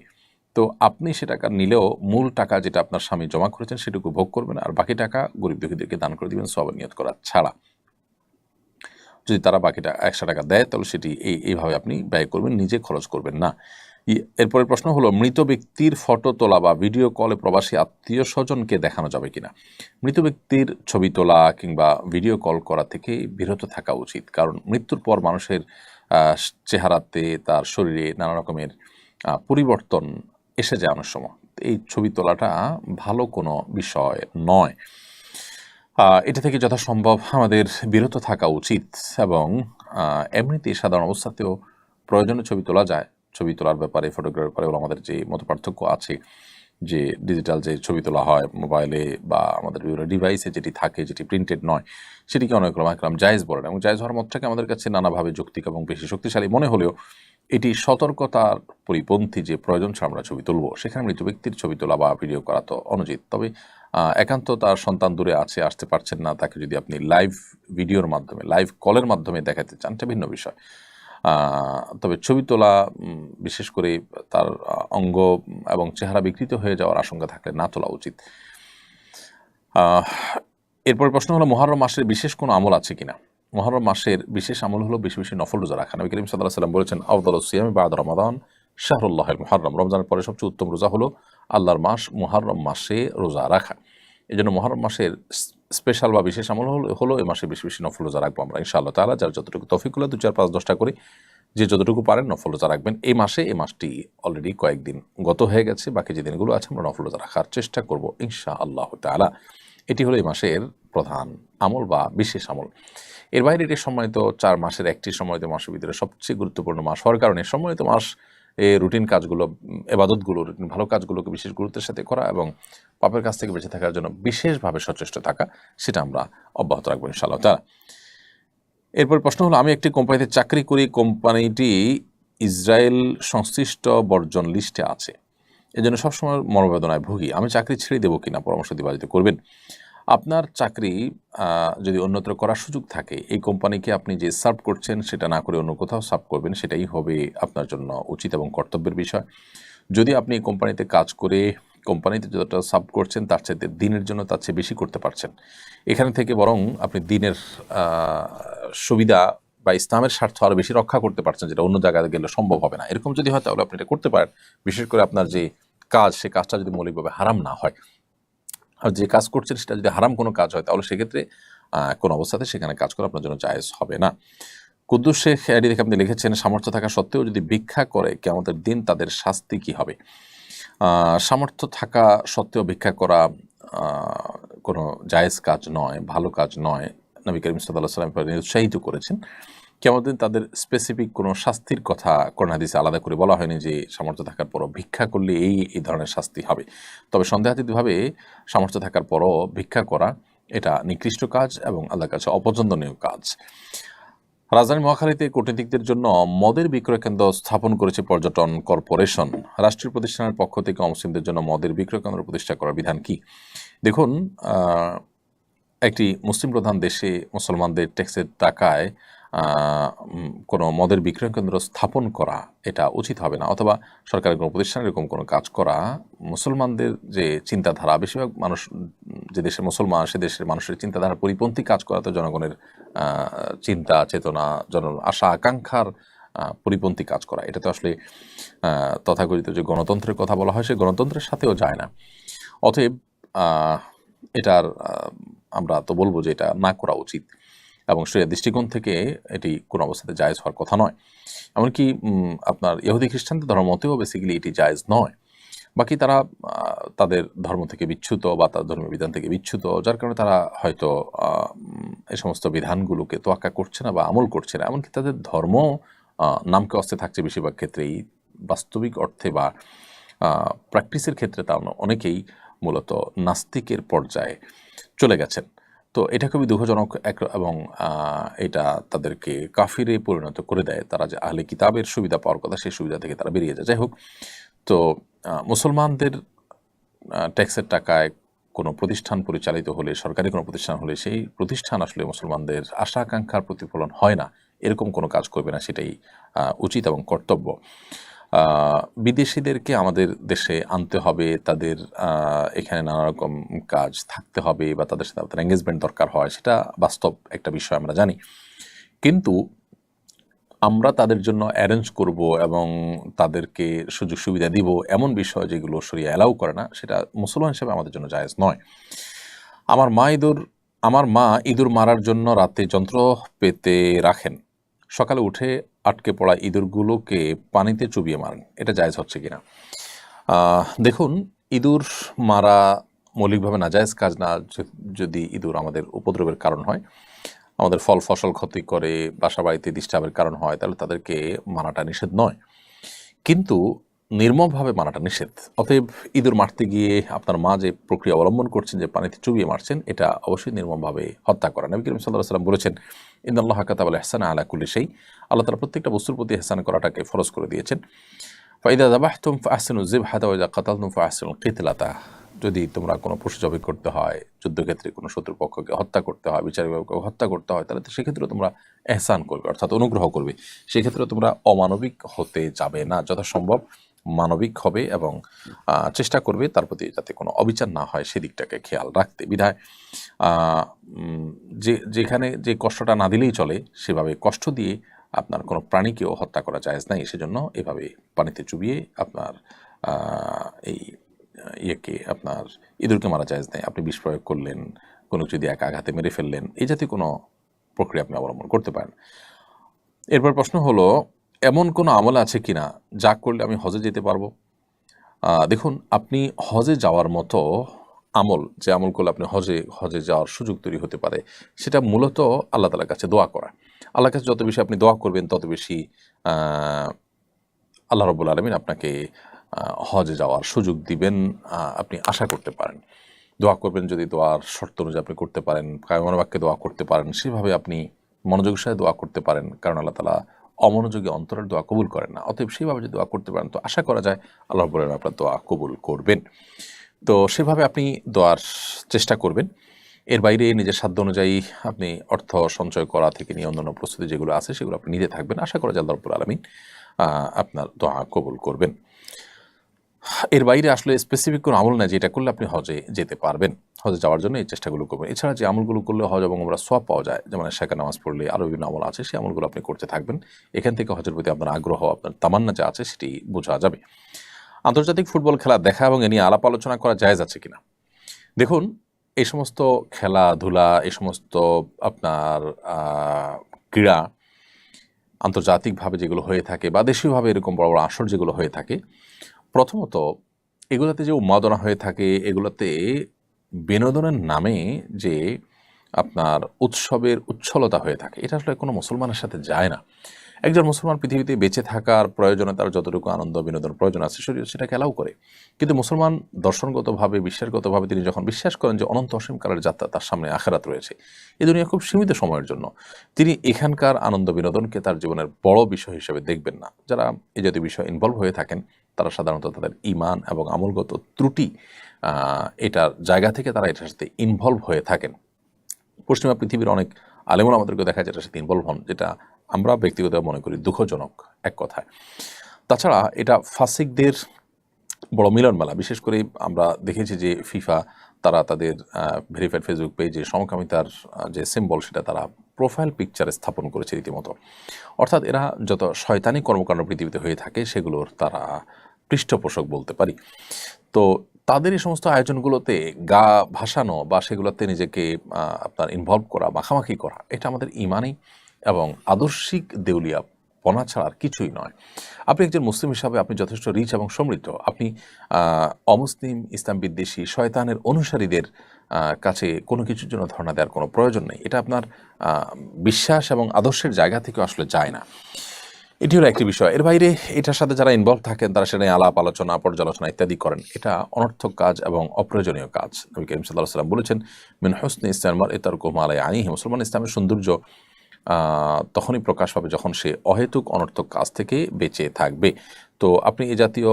তো আপনি সে টাকা নিলেও মূল টাকা যেটা আপনার স্বামী জমা করেছেন সেটুকু ভোগ করবেন, আর বাকি টাকা গরিব দুঃখীদেরকে দান করে দিবেন সওয়াবের নিয়ত করা ছাড়া। যদি তারা বাকিটা 100 টাকা দেয় তাহলে সেটি এইভাবে আপনি ব্যয় করবেন, নিজে খরচ করবেন না। এরপরের প্রশ্ন হলো, মৃত ব্যক্তির ফটো তোলা বা ভিডিও কলে প্রবাসী আত্মীয় স্বজনকে দেখানো যাবে কিনা? মৃত ব্যক্তির ছবি তোলা কিংবা ভিডিও কল করা থেকে বিরত থাকা উচিত, কারণ মৃত্যুর পর মানুষের চেহারাতে, তার শরীরে নানা রকমের পরিবর্তন এসে যায় অনেক সময়। এই ছবি তোলাটা ভালো কোনো বিষয় নয়। এটা থেকে যথাসম্ভব আমাদের বিরত থাকা উচিত এবং এমনিতেই সাধারণ অবস্থাতেও প্রয়োজনে ছবি তোলা যায়। ছবি তোলার ব্যাপারে, ফটোগ্রাফির ব্যাপারে আমাদের যে মত পার্থক্য আছে, যে ডিজিটাল যে ছবি তোলা হয় মোবাইলে বা আমাদের বিভিন্ন ডিভাইসে যেটি থাকে, যেটি প্রিন্টেড নয়, সেটিকে অনেক ওলামায়ে জায়েজ বলেন এবং জায়েজ হওয়ার মতটাকে আমাদের কাছে নানাভাবে যৌক্তিক এবং বেশি শক্তিশালী মনে হলেও এটি সতর্কতার পরিপন্থী যে প্রয়োজন ছাড়া আমরা ছবি তুলব, সেখানে মৃত ব্যক্তির ছবি তোলা বা ভিডিও করা তো অনুচিত। তবে একান্ত তার সন্তান দূরে আসতে পারছেন না, তাকে যদি আপনি লাইভ ভিডিওর মাধ্যমে, লাইভ কলের মাধ্যমে দেখাতে চান, এটা ভিন্ন বিষয়। তবে ছবি তোলা, বিশেষ করে তার অঙ্গ এবং চেহারা বিকৃত হয়ে যাওয়ার আশঙ্কা থাকলে না তোলা উচিত। এরপর প্রশ্ন হলো, মুহররম মাসের বিশেষ কোনো আমল আছে কিনা? মুহররম মাসের বিশেষ আমল হলো বেশি বেশি নফল রোজা রাখা। নবী করিম সাল্লাল্লাহু আলাইহি ওয়াসাল্লাম বলেছেন, আফদালুস সিয়ামি বা'দা রমাদান শাহরুল্লাহিল মুহররম। রমজানের পরে সবচেয়ে উত্তম রোজা হলো আল্লাহর মাস মুহররম মাসে রোজা রাখা। এই জন্য মুহররম মাসের স্পেশাল বা বিশেষ আমল হলো এই মাসে বেশি বেশি নফল রোজা রাখবো আমরা ইনশাআল্লাহ তাআলা। যার যতটুকু তৌফিক হলো 2, 4, 5, 10টা করে যে যতটুকু পারেন নফল রোজা রাখবেন। এই মাসটি অলরেডি কয়েকদিন গত হয়ে গেছে, বাকি যে দিনগুলো আছে আমরা নফল রোজা রাখার চেষ্টা করব ইনশাআল্লাহ তাআলা। এটি হলো এই মাসের প্রধান আমল বা বিশেষ আমল। এর বাইরে এটি সম্মানিত 4 মাসের একটি সম্মানিত মাসের ভিতরে সবচেয়ে গুরুত্বপূর্ণ মাস হওয়ার কারণে সম্মানিত মাস রুটিন কাজগুলো, এবাদতগুলো, রুটিন ভালো কাজগুলোকে বিশেষ গুরুত্বের সাথে করা এবং পাপের কাছ থেকে বেঁচে থাকার জন্য বিশেষভাবে সচেষ্ট থাকা, সেটা আমরা অব্যাহত রাখবো ইনশাআল্লাহ তাআলা। এরপর প্রশ্ন হলো, আমি একটি কোম্পানিতে চাকরি করি, কোম্পানিটি ইসরায়েল সংশ্লিষ্ট বর্জন লিস্টে আছে, এজন্য সবসময় মনোবেদনায় ভুগি, আমি চাকরি ছেড়ে দেবো কিনা পরামর্শ দিতে করবেন। আপনার চাকরি যদি অন্যত্র করার সুযোগ থাকে, এই কোম্পানিকে আপনি যে সার্ভ করছেন সেটা না করে অন্য কোথাও সার্ভ করবেন, সেটাই হবে আপনার জন্য উচিত এবং কর্তব্যের বিষয়। যদি আপনি এই কোম্পানিতে কাজ করে কোম্পানিতে যতটা সার্ভ করছেন তার চেয়ে দিনের জন্য তার চেয়ে বেশি করতে পারছেন, এখানে থেকে বরং আপনি দিনের সুবিধা বা ইসলামের স্বার্থ আরও বেশি রক্ষা করতে পারছেন, যেটা অন্য জায়গায় গেলে সম্ভব হবে না। এরকম যদি হয় তাহলে আপনি এটা করতে পারেন, বিশেষ করে আপনার যে কাজ, সে কাজটা যদি মৌলিকভাবে হারাম না হয়। আর যে কাজ করছেন সেটা যদি হারাম কোনো কাজ হয় তাহলে সেক্ষেত্রে কোনো অবস্থাতে সেখানে কাজ করা আপনার জন্য জায়েজ হবে না। কুদ্দুস শেখ আইডি থেকে আপনি লিখেছেন, সামর্থ্য থাকা সত্ত্বেও যদি ভিক্ষা করে কিয়ামতের দিন তাদের শাস্তি কি হবে? সামর্থ্য থাকা সত্ত্বেও ভিক্ষা করা কোনো জায়েজ কাজ নয়, ভালো কাজ নয়। নবী করিম সাল্লাল্লাহু আলাইহি ওয়াসাল্লাম উৎসাহিত করেছেন। কিয়ামতের দিন তাদের স্পেসিফিক কোনো শাস্তির কথা কোরআন হাদিসে আলাদা করে বলা হয়নি যে সামর্থ্য থাকার পরও ভিক্ষা করলে এই ধরনের শাস্তি হবে। তবে সন্দেহাতীতভাবে সামর্থ্য থাকার পরও ভিক্ষা করা এটা নিকৃষ্ট কাজ এবং আল্লাহর কাছে অপছন্দনীয় কাজ। রাজধানী মহাখালীতে কূটনীতিকদের জন্য মদের বিক্রয় কেন্দ্র স্থাপন করেছে পর্যটন কর্পোরেশন। রাষ্ট্রীয় প্রতিষ্ঠানের পক্ষ থেকে অমুসলিমদের জন্য মদের বিক্রয় কেন্দ্র প্রতিষ্ঠা করার বিধান কি? দেখুন, একটি মুসলিম প্রধান দেশে মুসলমানদের ট্যাক্সের টাকায় কোনো মদের বিক্রয় কেন্দ্র স্থাপন করা এটা উচিত হবে না, অথবা সরকারের কোনো প্রতিষ্ঠান এরকম কোনো কাজ করা মুসলমানদের যে চিন্তাধারা, বেশিরভাগ মানুষ যে দেশের মুসলমান সে দেশের মানুষের চিন্তাধারা পরিপন্থী কাজ করা তো জনগণের চিন্তা চেতনা আশা আকাঙ্ক্ষার পরিপন্থী কাজ করা, এটা তো আসলে তথাকথিত যে গণতন্ত্রের কথা বলা হয় সে গণতন্ত্রের সাথেও যায় না। অতএব এটার আমরা তো বলবো যে এটা না করা উচিত এবং সেই দৃষ্টিকোণ থেকে এটি কোনো অবস্থাতে জায়েজ হওয়ার কথা নয়। এমনকি আপনার ইহুদি খ্রিস্টানদের ধর্মতেও বেসিক্যালি এটি জায়েজ নয়। বাকি তারা তাদের ধর্ম থেকে বিচ্যুত বা তার ধর্মীয় বিধান থেকে বিচ্যুত, যার কারণে তারা হয়তো এই সমস্ত বিধানগুলোকে তোয়াক্কা করছে না বা আমল করছে না। এমনকি তাদের ধর্ম নামকে অস্তে থাকছে বেশিরভাগ ক্ষেত্রেই, বাস্তবিক অর্থে বা প্র্যাকটিসের ক্ষেত্রে তা অনেকেই মূলত নাস্তিকের পর্যায়ে চলে গেছেন। তো এটা খুবই দুঃখজনক এবং এটা তাদেরকে কাফিরে পরিণত করে দেয়। তারা যে আহলে কিতাবের সুবিধা পাওয়ার কথা সেই সুবিধা থেকে তারা বেরিয়ে যায়। যাই হোক, তো মুসলমানদের ট্যাক্সের টাকায় কোনো প্রতিষ্ঠান পরিচালিত হলে, সরকারি কোনো প্রতিষ্ঠান হলে, সেই প্রতিষ্ঠান আসলে মুসলমানদের আশা আকাঙ্ক্ষার প্রতিফলন হয় না, এরকম কোনো কাজ করবে না, সেটাই উচিত এবং কর্তব্য। বিদেশিদেরকে আমাদের দেশে আনতে হবে, তাদের এখানে নানা রকম কাজ থাকতে হবে বা তাদের সাথে আমাদের এঙ্গেজমেন্ট দরকার হয়, সেটা বাস্তব একটা বিষয় আমরা জানি। কিন্তু আমরা তাদের জন্য অ্যারেঞ্জ করব এবং তাদেরকে সুযোগ সুবিধা দিব এমন বিষয় যেগুলো শরিয়া অ্যালাউ করে না, সেটা মুসলমান হিসেবে আমাদের জন্য জায়েজ নয়। আমার মা ইঁদুর মারার জন্য রাতে যন্ত্র পেতে রাখেন, সকালে উঠে আটকে পড়া ইঁদুরগুলোকে পানিতে চুবিয়ে মারেন, এটা জায়েজ হচ্ছে কিনা? দেখুন, ইঁদুর মারা মৌলিকভাবে নাজায়েজ কাজ না। যদি ইঁদুর আমাদের উপদ্রবের কারণ হয়, আমাদের ফল ফসল ক্ষতি করে, বাসা বাড়িতে ডিস্টার্বের কারণ হয়, তাহলে তাদেরকে মারাটা নিষেধ নয়, কিন্তু নির্মমভাবে মারাটা নিষেধ। অতএব ইঁদুর মারতে গিয়ে আপনার মা যে প্রক্রিয়া অবলম্বন করছেন, যে পানিতে চুবিয়ে মারছেন, এটা অবশ্যই নির্মমভাবে হত্যা করা। নবী করিম সাল্লাল্লাহু আলাইহি ওয়াসাল্লাম বলেছেন, ইন্নাল্লাহ কাতাবাল ইহসানা আলা কুল্লি শাই, আল্লাহ তাআলা প্রত্যেকটা বস্তুর প্রতি ইহসান করাটাকে ফরজ করে দিয়েছেন। ফাইদা যাবাহতুম ফাহসিনু যিবহাতা ওয়া ইযা কাতালতুম ফাহসিনুল কিতলাতা, যদি তোমরা কোনো পশু জবাই করতে হয়, যুদ্ধক্ষেত্রে কোনো শত্রুপক্ষকে হত্যা করতে হয়, বিচারিকভাবে হত্যা করতে হয়, তাহলে তো সেক্ষেত্রে তোমরা এহসান করবে, অর্থাৎ অনুগ্রহ করবে। সেক্ষেত্রে তোমরা অমানবিক হতে যাবে না, যথাসম্ভব মানবিক হবে এবং চেষ্টা করবে তার প্রতি যাতে কোনো অবিচার না হয় সেদিকটাকে খেয়াল রাখতে। বিধায় যেখানে যে কষ্টটা না দিলেই চলে, সেভাবে কষ্ট দিয়ে আপনার কোনো প্রাণীকেও হত্যা করা জায়েজ নাই। সেজন্য এভাবে পানিতে চুবিয়ে আপনার এই আপনার ইঁদুরকে মারা জায়েজ নেই। আপনি বিষ প্রয়োগ করলেন, কোনো যদি এক আঘাতে মেরে ফেললেন, এই জাতীয় কোনো প্রক্রিয়া আপনি অবলম্বন করতে পারেন। এরপর প্রশ্ন হলো, এমন কোনো আমল আছে কিনা যা করলে আমি হজে যেতে পারবো? দেখুন, আপনি হজে যাওয়ার মতো আমল, যে আমল করলে আপনি হজে যাওয়ার সুযোগ তৈরি হতে পারে, সেটা মূলত আল্লাহ তাআলার কাছে দোয়া করা। আল্লাহর কাছে যত বেশি আপনি দোয়া করবেন, তত বেশি আল্লাহ রাব্বুল আলামিন আপনাকে হজে যাওয়ার সুযোগ দিবেন, আপনি আশা করতে পারেন। দোয়া করবেন, যদি দোয়ার শর্ত অনুযায়ী আপনি করতে পারেন, কায়মান বাক্যে দোয়া করতে পারেন, সেভাবে আপনি মনোযোগের সাথে দোয়া করতে পারেন, কারণ আল্লাহ তাআলা অমনোযোগী অন্তরের দোয়া কবুল করেন না। অতএব সেভাবে যদি দোয়া করতে পারেন, তো আশা করা যায় আল্লাহ রাব্বুল আলামিন আপনার দোয়া কবুল করবেন। তো সেভাবে আপনি দোয়ার চেষ্টা করবেন। এর বাইরে নিজের সাধ্য অনুযায়ী আপনি অর্থ সঞ্চয় করা থেকে নিয়ে অন্যান্য প্রস্তুতি যেগুলো আছে সেগুলো আপনি নিতে থাকবেন। আশা করা যায় আল্লাহ রাব্বুল আলামিন আপনার দোয়া কবুল করবেন। এর বাইরে আসলে স্পেসিফিক কোনো আমল নাই যেটা করলে আপনি হজে যেতে পারবেন। হজে যাওয়ার জন্য এই চেষ্টাগুলো করবেন। এছাড়া যে আমলগুলো করলে হজ এবং ওমরা সওয়াব পাওয়া যায়, যেমন এশাকে নামাজ পড়লে আরও বিভিন্ন আমল আছে, সেই আমলগুলো আপনি করতে থাকবেন। এখান থেকে হজের প্রতি আপনার আগ্রহ, আপনার তামান্না যা আছে সেটি বোঝা যাবে। আন্তর্জাতিক ফুটবল খেলা দেখা এবং এ নিয়ে আলাপ আলোচনা করা জায়েজ আছে কিনা? দেখুন, এই সমস্ত খেলাধুলা, এই সমস্ত আপনার ক্রীড়া আন্তর্জাতিকভাবে যেগুলো হয়ে থাকে বা দেশীয়ভাবে এরকম বড় বড় আসর যেগুলো হয়ে থাকে, প্রথমত এগুলোতে যে উন্মাদনা হয়ে থাকে, এগুলোতে বিনোদনের নামে যে আপনার উৎসবের উচ্ছলতা হয়ে থাকে, এটা আসলে কোনো মুসলমানের সাথে যায় না। একজন মুসলমান পৃথিবীতে বেঁচে থাকার প্রয়োজনে তার যতটুকু আনন্দ বিনোদন প্রয়োজন আছে শরীয়ত সেটাকে অ্যালাউ করে। কিন্তু মুসলমান দর্শনগতভাবে, বিশ্বাসগতভাবে তিনি যখন বিশ্বাস করেন যে অনন্ত অসীমকালের যাত্রা তার সামনে আখিরাত রয়েছে, এই দুনিয়া খুব সীমিত সময়ের জন্য, তিনি এখানকার আনন্দ বিনোদনকে তার জীবনের বড় বিষয় হিসেবে দেখবেন না। যারা এই জাতীয় বিষয় ইনভলভ হয়ে থাকেন, তারা সাধারণত তাদের ঈমান এবং আমলগত ত্রুটি এটার জায়গা থেকে তারা এটার সাথে ইনভলভ হয়ে থাকেন। পশ্চিমা পৃথিবীর অনেক আলেমুল আমাদেরকে দেখা যায় এটা সাথে ইনভলভ হন, যেটা আমরা ব্যক্তিগতভাবে মনে করি দুঃখজনক এক কথায়। তাছাড়া এটা ফাসিকদের বড় মিলন মেলা। বিশেষ করে আমরা দেখেছি যে ফিফা তারা তাদের ভেরিফাইড ফেসবুক পেজে সমকামিতার যে সিম্বল সেটা তারা প্রোফাইল পিকচারে স্থাপন করেছে রীতিমতো। অর্থাৎ এরা যত শয়তানি কর্মকাণ্ড পৃথিবীতে হয়ে থাকে সেগুলোর তারা পৃষ্ঠপোষক বলতে পারি। তো তাদের এই সমস্ত আয়োজনগুলোতে গা ভাসানো বা সেগুলোতে নিজেকে আপনার ইনভলভ করা, মাখামাখি করা, এটা আমাদের ইমানি এবং আদর্শিক দেউলিয়া পনা ছাড়া আর কিছুই নয়। আপনি একজন মুসলিম হিসাবে আপনি যথেষ্ট রিচ এবং সমৃদ্ধ। আপনি অমুসলিম, ইসলাম বিদ্বেষী, শয়তানের অনুসারীদের কাছে কোনো কিছুর জন্য ধর্ণা দেওয়ার কোনো প্রয়োজন নেই। এটা আপনার বিশ্বাস এবং আদর্শের জায়গা থেকে আসলে যায় না। এটি হলো একটি বিষয়। এর বাইরে এটার সাথে যারা ইনভলভ থাকেন তারা সেটা নিয়ে আলাপ আলোচনা, পর্যালোচনা ইত্যাদি করেন, এটা অনর্থক কাজ এবং অপ্রয়োজনীয় কাজ। নবী করিম সাল্লাল্লাহু আলাইহি ওয়াসাল্লাম বলেছেন, মিন হুসনি ইসলামিল মারই তারকুহু মা লা ইয়ানিহি। মুসলমান ইসলামের সৌন্দর্য তখনই প্রকাশ পাবে যখন সে অহেতুক অনর্থক কাজ থেকে বেঁচে থাকবে। তো আপনি এই জাতীয়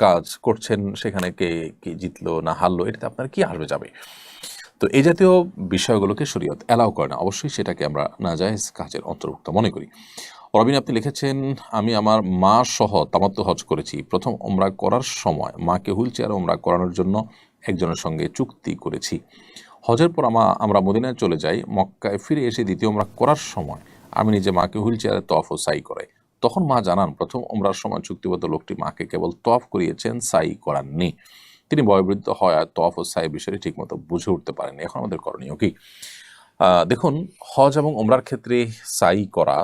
কাজ করছেন, সেখানে কে কি জিতলো না হারলো এটাতে আপনার কি আসবে যাবে। তো এই জাতীয় বিষয়গুলোকে শরীয়ত অ্যালাউ করে না, অবশ্যই সেটাকে আমরা নাজায়েজ কাজের অন্তর্ভুক্ত মনে করি। রবিন আপনি লিখেছেন, আমি আমার মা সহ তামাত্তু হজ করেছি। প্রথম ওমরা করার সময় মাকে হুইল চেয়ারে ওমরা করানোর জন্য একজনের সঙ্গে চুক্তি করেছি। হজের পর আমরা মদিনায় চলে যাই। মক্কায় ফিরে এসে দ্বিতীয় ওমরা করার সময় আমি নিজে মাকে হুইল চেয়ারে তওয়াফ ও সাই করাই। তখন মা জানান প্রথম ওমরার সময় চুক্তিবদ্ধ লোকটি মাকে কেবল তওয়াফ করিয়েছেন, সাই করাননি। তিনি বয়োবৃদ্ধ হয় আর তওয়াফ ও সাই বিষয়টি ঠিকমতো বুঝে উঠতে পারেননি। এখন আমাদের করণীয় কি? দেখুন, হজ এবং ওমরার ক্ষেত্রে সাই করা,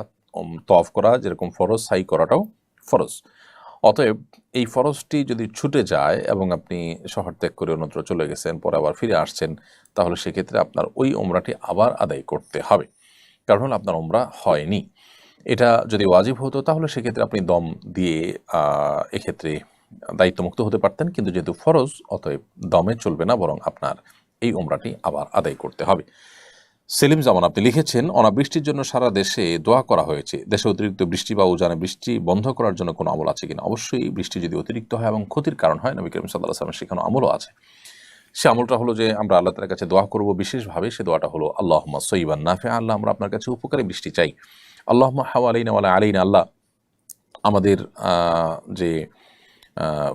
তওয়াফ করা যেরকম ফরজ, সাই করাটাও ফরজ। অতএব এই ফরজটি যদি ছুটে যায় এবং আপনি শহর ত্যাগ করে অন্যত্র চলে গেছেন, পরে আবার ফিরে আসছেন, তাহলে সেক্ষেত্রে আপনার ওই ওমরাটি আবার আদায় করতে হবে, কারণ আপনার ওমরা হয়নি। এটা যদি ওয়াজিব হতো তাহলে সেক্ষেত্রে আপনি দম দিয়ে এক্ষেত্রে দায়িত্বমুক্ত হতে পারতেন, কিন্তু যেহেতু ফরজ অতএব দমে চলবে না, বরং আপনার এই ওমরাটি আবার আদায় করতে হবে। সেলিম জামান আপনি লিখেছেন, অনাবৃষ্টির জন্য সারা দেশে দোয়া করা হয়েছে। দেশে অতিরিক্ত বৃষ্টি বা উজানে বৃষ্টি বন্ধ করার জন্য কোনো আমল আছে কিনা? অবশ্যই বৃষ্টি যদি অতিরিক্ত হয় এবং ক্ষতির কারণ হয়, নবী করিম সাল্লাল্লাহু আলাইহি ওয়াসাল্লামের সেখানে আমলও আছে। সে আমলটা হলো যে আমরা আল্লাহ তাআলার কাছে দোয়া করব বিশেষভাবে। সে দোয়াটা হলো আল্লাহুম্মা সাইয়্যিবান নাফিআ। আল্লাহ, আমরা আপনার কাছে উপকারী বৃষ্টি চাই। আল্লাহুম্মা হাওয়ালাইনা ওয়ালা আলাইনা। আল্লাহ, আমাদের যে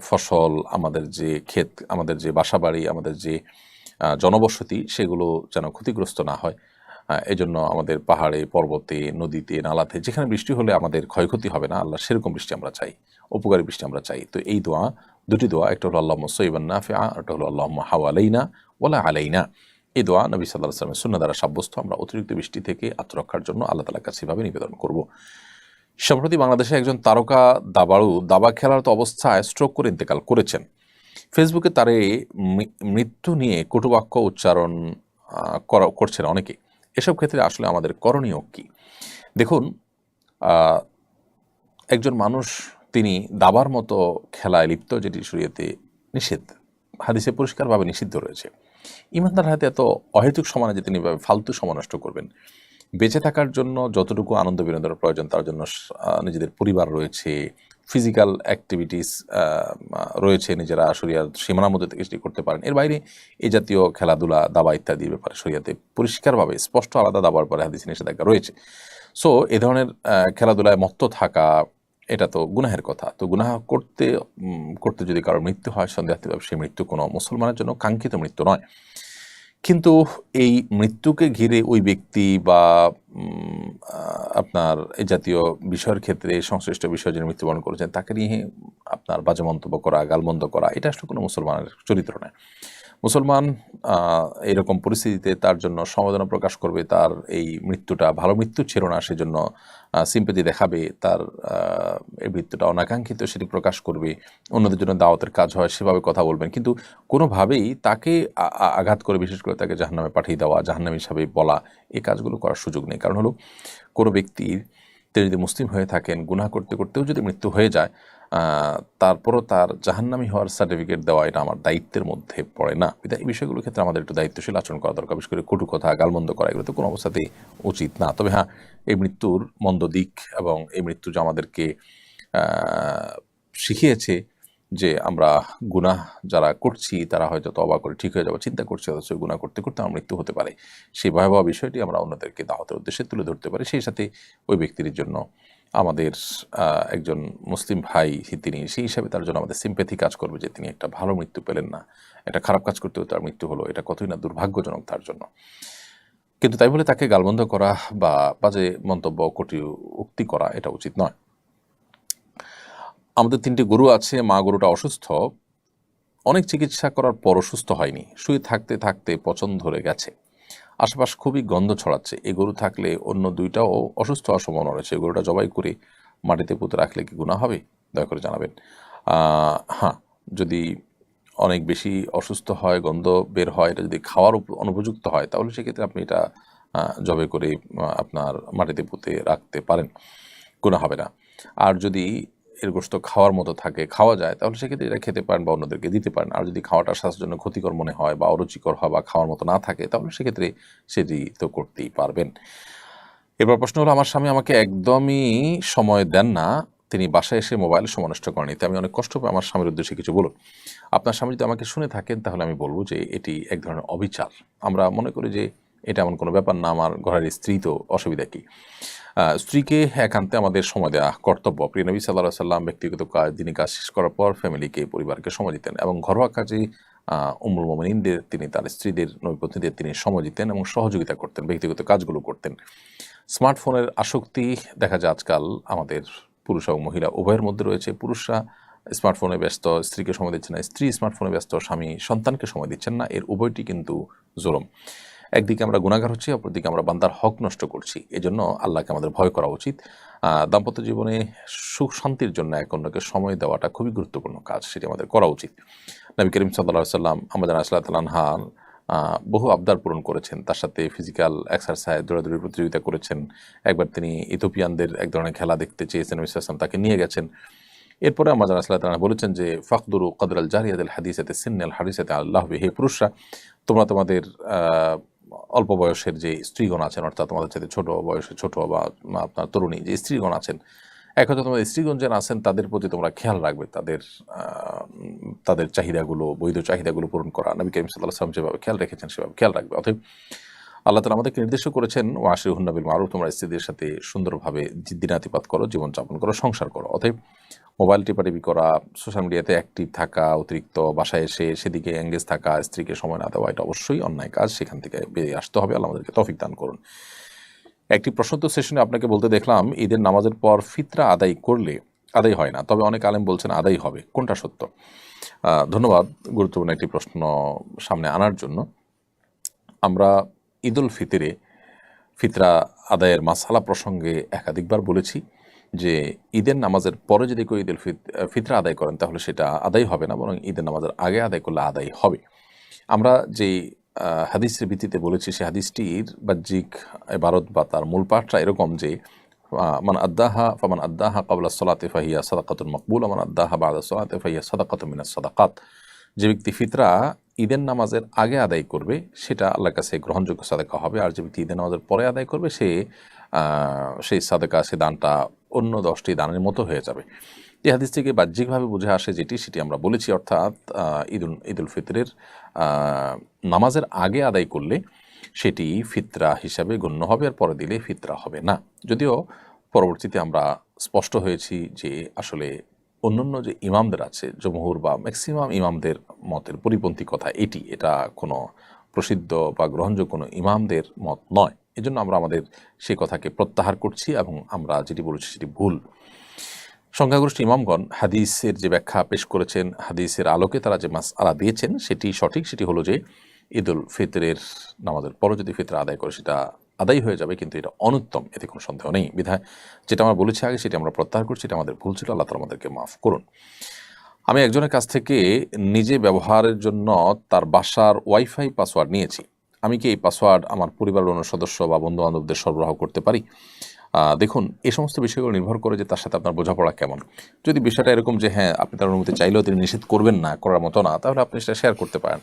ফসল, আমাদের যে ক্ষেত, আমাদের যে বাসাবাড়ি, আমাদের যে জনবসতি, সেগুলো যেন ক্ষতিগ্রস্ত না হয়। এজন্য আমাদের পাহাড়ে, পর্বতে, নদীতে, নালাতে যেখানে বৃষ্টি হলে আমাদের ক্ষয়ক্ষতি হবে না, আল্লাহ সেরকম বৃষ্টি আমরা চাই, উপকারী বৃষ্টি আমরা চাই। তো এই দোয়া, দুটি দোয়া, একটা হলো আল্লাহুম্মা সাইয়্যিবান নাফিআ, একটা হলো আল্লাহুম্মা হাওয়ালাইনা ওয়ালা আলাইনা। এই দোয়া নবী সাল্লাল্লাহু আলাইহি ওয়াসাল্লামের সুন্নাহ দ্বারা সাব্যস্ত। আমরা অতিরিক্ত বৃষ্টি থেকে আত্মরক্ষার জন্য আল্লাহ তাআলার কাছে এভাবে নিবেদন করব। সম্প্রতি বাংলাদেশে একজন তারকা দাবাড়ু দাবা খেলার তো অবস্থায় স্ট্রোক করে ইন্তেকাল করেছেন। ফেসবুকে তার এই মৃত্যু নিয়ে কটুবাক্য উচ্চারণ করছেন অনেকে। এসব ক্ষেত্রে আসলে আমাদের করণীয় কি? দেখুন, একজন মানুষ তিনি দাবার মতো খেলায় লিপ্ত, যেটি শরীয়তে নিষিদ্ধ, হাদিসে পরিষ্কারভাবে নিষিদ্ধ রয়েছে। ইমানদার হাতে এত অহেতুক সময় যে তিনি ফালতু সময় নষ্ট করবেন। বেঁচে থাকার জন্য যতটুকু আনন্দ বিনোদনের প্রয়োজন, তার জন্য নিজেদের পরিবার রয়েছে, ফিজিক্যাল অ্যাক্টিভিটিস রয়েছে, নিজেরা শরিয়ার সীমানার মধ্যে থেকে সেটি করতে পারেন। এর বাইরে এই জাতীয় খেলাধুলা, দাবা ইত্যাদির ব্যাপারে শরিয়াতে পরিষ্কারভাবে স্পষ্ট আলাদা দাবার পরে হাদিসে নিষেধাজ্ঞা রয়েছে। সো এ ধরনের খেলাধুলায় মত্ত থাকা, এটা তো গুনাহের কথা। তো গুনাহ করতে করতে যদি কারোর মৃত্যু হয়, সন্দেহাতীতভাবে সেই মৃত্যু কোনো মুসলমানের জন্য কাঙ্ক্ষিত মৃত্যু নয়। কিন্তু এই মৃত্যুকে ঘিরে ওই ব্যক্তি বা আপনার এই জাতীয় বিষয়ের ক্ষেত্রে সংশ্লিষ্ট বিষয় যিনি মৃত্যুবরণ করেছেন তাকে নিয়ে আপনার বাজে মন্তব্য করা, গালমন্দ করা, এটা আসলে কোনো মুসলমানের চরিত্র নয়। মুসলমান এরকম পরিস্থিতিতে তার জন্য সমবেদনা প্রকাশ করবে, তার এই মৃত্যুটা ভালো মৃত্যু ছিল না সেজন্য সিম্পেথি দেখাবে, তার এই মৃত্যুটা অনাকাঙ্ক্ষিত সেটি প্রকাশ করবে, অন্যদের জন্য দাওয়াতের কাজ হয় সেভাবে কথা বলবেন। কিন্তু কোনোভাবেই তাকে আঘাত করে, বিশেষ করে তাকে জাহান্নামে পাঠিয়ে দেওয়া, জাহান্নামী হিসাবে বলা, এই কাজগুলো করার সুযোগ নেই। কারণ হলো, কোনো ব্যক্তির তিনি যদি মুসলিম হয়ে থাকেন, গুনাহ করতে করতেও যদি মৃত্যু হয়ে যায়, তারপরও তার জাহান্নামী হওয়ার সার্টিফিকেট দেওয়া এটা আমার দায়িত্বের মধ্যে পড়ে না। এই বিষয়গুলোর ক্ষেত্রে আমাদের একটু দায়িত্বশীল আচরণ করা দরকার। বিশেষ করে কটু কথা, গালমন্দ করা, এগুলো তো কোনো অবস্থাতেই উচিত না। তবে হ্যাঁ, এই মৃত্যুর মন্দ দিক এবং এই মৃত্যু যে আমাদেরকে শিখিয়েছে যে আমরা গুনাহ যারা করছি তারা হয়তো তওবা করে ঠিক হয়ে যাবে চিন্তা করছি, অথচ গুনাহ করতে করতে আমার মৃত্যু হতে পারে। সেই ভয়াবহ বিষয়টি আমরা অন্যদেরকে দাওয়াতের উদ্দেশ্যে তুলে ধরতে পারি। সেই সাথে ওই ব্যক্তির জন্য আমাদের একজন মুসলিম ভাই তিনি, সেই হিসাবে তার জন্য আমাদের সিম্প্যাথি কাজ করবে যে তিনি একটা ভালো মৃত্যু পেলেন না, একটা খারাপ কাজ করতেও তার মৃত্যু হলো, এটা কতই না দুর্ভাগ্যজনক তার জন্য। কিন্তু তাই বলে তাকে গালমন্দ করা বা বাজে মন্তব্য কটু উক্তি করা এটা উচিত নয়। আমাদের 3টি গরু আছে, মা গরুটা অসুস্থ, অনেক চিকিৎসা করার পরও সুস্থ হয়নি, শুয়ে থাকতে থাকতে পচন ধরে গেছে, আশেপাশ খুবই গন্ধ ছড়াচ্ছে। এই গরু থাকলে অন্য 2টাও অসুস্থ হওয়ার সম্ভাবনা রয়েছে। এই গরুটা জবাই করে মাটিতে পুঁতে রাখলে কি গুনাহ হবে? দয়া করে জানাবেন। হ্যাঁ, যদি অনেক বেশি অসুস্থ হয়, গন্ধ বের হয়, এটা যদি খাওয়ার অনুপযুক্ত হয় তাহলে সেক্ষেত্রে আপনি এটা জবাই করে আপনার মাটিতে পুঁতে রাখতে পারেন, গুনাহ হবে না। আর যদি এর গোশত খাওয়ার মতো থাকে, খাওয়া যায়, তাহলে সেক্ষেত্রে এটা খেতে পারেন বা অন্যদেরকে দিতে পারেন। আর যদি খাওয়াটা স্বাস্থ্যের জন্য ক্ষতিকর মনে হয় বা অরুচিকর হয় বা খাওয়ার মতো না থাকে, তাহলে সেক্ষেত্রে সেটি তো করতেই পারবেন। এবার প্রশ্ন হলো, আমার স্বামী আমাকে একদমই সময় দেন না, তিনি বাসায় এসে মোবাইলে সময় নষ্ট করেন, এতে আমি অনেক কষ্ট পাই। আমার স্বামীর উদ্দেশ্যে কিছু বলুন। আপনার স্বামী যদি আমাকে শুনে থাকেন তাহলে আমি বলবো যে এটি এক ধরনের অবিচার। আমরা মনে করি যে এটা এমন কোনো ব্যাপার না, আমার ঘরের স্ত্রী, তো অসুবিধা কী? স্ত্রীকে একান্তে আমাদের সময় দেওয়া কর্তব্য। প্রিয় নবী সাল্লাল্লাহু আলাইহি ওয়াসাল্লাম ব্যক্তিগত কাজ, দিনী কাজ শেষ করার পর ফ্যামিলিকে, পরিবারকে সময় দিতেন এবং ঘরোয়া কাজে উম্মুল মুমিনিনদের, তিনি তার স্ত্রীদের, নবীপত্নীদের তিনি সময় দিতেন এবং সহযোগিতা করতেন, ব্যক্তিগত কাজগুলো করতেন। স্মার্টফোনের আসক্তি দেখা যায় আজকাল আমাদের পুরুষ এবং মহিলা উভয়ের মধ্যে রয়েছে। পুরুষরা স্মার্টফোনে ব্যস্ত, স্ত্রীকে সময় দিচ্ছে না, স্ত্রী স্মার্টফোনে ব্যস্ত, স্বামী সন্তানকে সময় দিচ্ছেন না। এর উভয়টি কিন্তু জুলুম। একদিকে আমরা গুনাহগার হচ্ছি, অপরদিকে আমরা বান্দার হক নষ্ট করছি। এজন্য আল্লাহকে আমাদের ভয় করা উচিত। দাম্পত্য জীবনে সুখ শান্তির জন্য এক অন্যকে সময় দেওয়াটা খুবই গুরুত্বপূর্ণ কাজ, সেটি আমাদের করা উচিত। নবী করিম সাল্লাল্লাহু আলাইহি ওয়াসাল্লাম আমাদের রাসূলুল্লাহ আনহা বহু আবদার পূরণ করেছেন, তার সাথে ফিজিক্যাল এক্সারসাইজ, দৌড়াদৌড়ির প্রতিযোগিতা করেছেন। একবার তিনি ইথিওপিয়ানদের এক ধরনের খেলা দেখতে চেয়েছেন, নবী সাল্লাল্লাহু আলাইহি ওয়াসাল্লাম তাকে নিয়ে গেছেন। এরপরে আমাদের রাসূলুল্লাহ তাআলা বলেছেন যে ফাকদুরু কদরাল জারিয়াতিল হাদিসাতি সিন্নাল হারিসাতি আল্লাহ বিহি। হে পুরুষরা, তোমরা তোমাদের অল্প বয়সের যে স্ত্রীগণ আছেন, অর্থাৎ তোমাদের সাথে ছোট বয়সে ছোট বা আপনার তরুণী যে স্ত্রীগণ আছেন, এক হয়তো তোমাদের স্ত্রীগণ যারা আছেন তাদের প্রতি তোমরা খেয়াল রাখবে, তাদের চাহিদাগুলো, বৈধ চাহিদাগুলো পূরণ করা। নবী করিম সাল্লাল্লাহু আলাইহি ওয়াসাল্লাম যেভাবে খেয়াল রেখেছেন সেভাবে খেয়াল রাখবে। অতএব আল্লাহ তাআলা আমাদেরকে নির্দেশ করেছেন ওয়াশিরুহুন্না বিল মারুফ, তোমরা স্ত্রীদের সাথে সুন্দরভাবে দিনাতিপাত করো, জীবনযাপন করো, সংসার করো। অতএব মোবাইল টিপাটিপি করা, সোশ্যাল মিডিয়াতে অ্যাক্টিভ থাকা, অতিরিক্ত বাসায় এসে সেদিকে এঙ্গেজ থাকা, স্ত্রীকে সময় না দেওয়া, এটা অবশ্যই অন্যায় কাজ। সেখান থেকে বেরিয়ে আসতে হবে। আল্লাহ আমাদেরকে তৌফিক দান করুন। একটি প্রশ্নোত্তর সেশনে আপনাকে বলতে দেখলাম ঈদের নামাজের পর ফিতরা আদায় করলে আদায় হয় না, তবে অনেক আলেম বলছেন আদায় হবে, কোনটা সত্য? ধন্যবাদ গুরুত্বপূর্ণ একটি প্রশ্ন সামনে আনার জন্য। আমরা ঈদুল ফিতরে ফিতরা আদায়ের মাসালা প্রসঙ্গে একাধিকবার বলেছি যে ঈদের নামাজের পরে যদি কেউ ঈদুল ফিতরা আদায় করেন তাহলে সেটা আদায় হবে না, বরং ঈদের নামাজের আগে আদায় করলে আদায় হবে। আমরা যেই হাদিসের ভিত্তিতে বলেছি সেই হাদিসটির বাহ্যিক ইবারত বা তার মূল পাঠটা এরকম যে মান আদ্দাহা ক্বাবলা সলাতি ফাহিয়া সাদাকাতুন মাকবুলা মান আদ্দাহা বা'দা সলাতি ফাহিয়া সাদাকাতুন মিনাস সাদাকাত। যে ব্যক্তি ফিতরা ঈদের নামাজের আগে আদায় করবে সেটা আল্লাহর কাছে গ্রহণযোগ্য সাদাকা হবে, আর যে ব্যক্তি ঈদের নামাজের পরে আদায় করবে সেই সাদাকা, সে দানটা অন্য 10টি দানের মতো হয়ে যাবে। এই হাদিস থেকে বাহ্যিকভাবে বুঝে আসে সেটি আমরা বলেছি, অর্থাৎ ঈদুল ফিতরের নামাজের আগে আদায় করলে সেটি ফিতরা হিসাবে গণ্য হবে, আর পরে দিলে ফিতরা হবে না। যদিও পরবর্তীতে আমরা স্পষ্ট হয়েছি যে আসলে অন্যান্য যে ইমামদের আছে, জমহুর বা ম্যাক্সিমাম ইমামদের মতের পরিপন্থী কথা এটা কোনো প্রসিদ্ধ বা গ্রহণযোগ্য কোনো ইমামদের মত নয়। এজন্য আমরা আমাদের সেই কথাকে প্রত্যাহার করছি এবং আমরা যেটি বলেছি সেটি ভুল। সংখ্যাগরিষ্ঠ ইমামগণ হাদিসের যে ব্যাখ্যা পেশ করেছেন, হাদিসের আলোকে তারা যে মাসআলা দিয়েছেন সেটি সঠিক। সেটি হলো যে ঈদুল ফিতরের নামাজের পরে যদি ফিতরা আদায় করে সেটা আদায় হয়ে যাবে, কিন্তু এটা অনুত্তম, এতে কোনো সন্দেহ নেই। বিধায় যেটা আমরা বলেছি আগে সেটা আমরা প্রত্যাহার করছি, এটা আমাদের ভুল ছিল, আল্লাহ তাআলা আমাদেরকে মাফ করুন। আমি একজনের কাছ থেকে নিজে ব্যবহারের জন্য তার বাসার ওয়াইফাই পাসওয়ার্ড নিয়েছি। আমি কি এই পাসওয়ার্ড আমার পরিবারের অন্য সদস্য বা বন্ধুবান্ধবদের সরবরাহ করতে পারি? দেখুন, এই সমস্ত বিষয়গুলো নির্ভর করে যে তার সাথে আপনার বোঝাপড়া কেমন। যদি বিষয়টা এরকম যে হ্যাঁ আপনি তার অনুমতি চাইলেও তিনি নিষেধ করবেন না, করার মতো না, তাহলে আপনি সেটা শেয়ার করতে পারেন।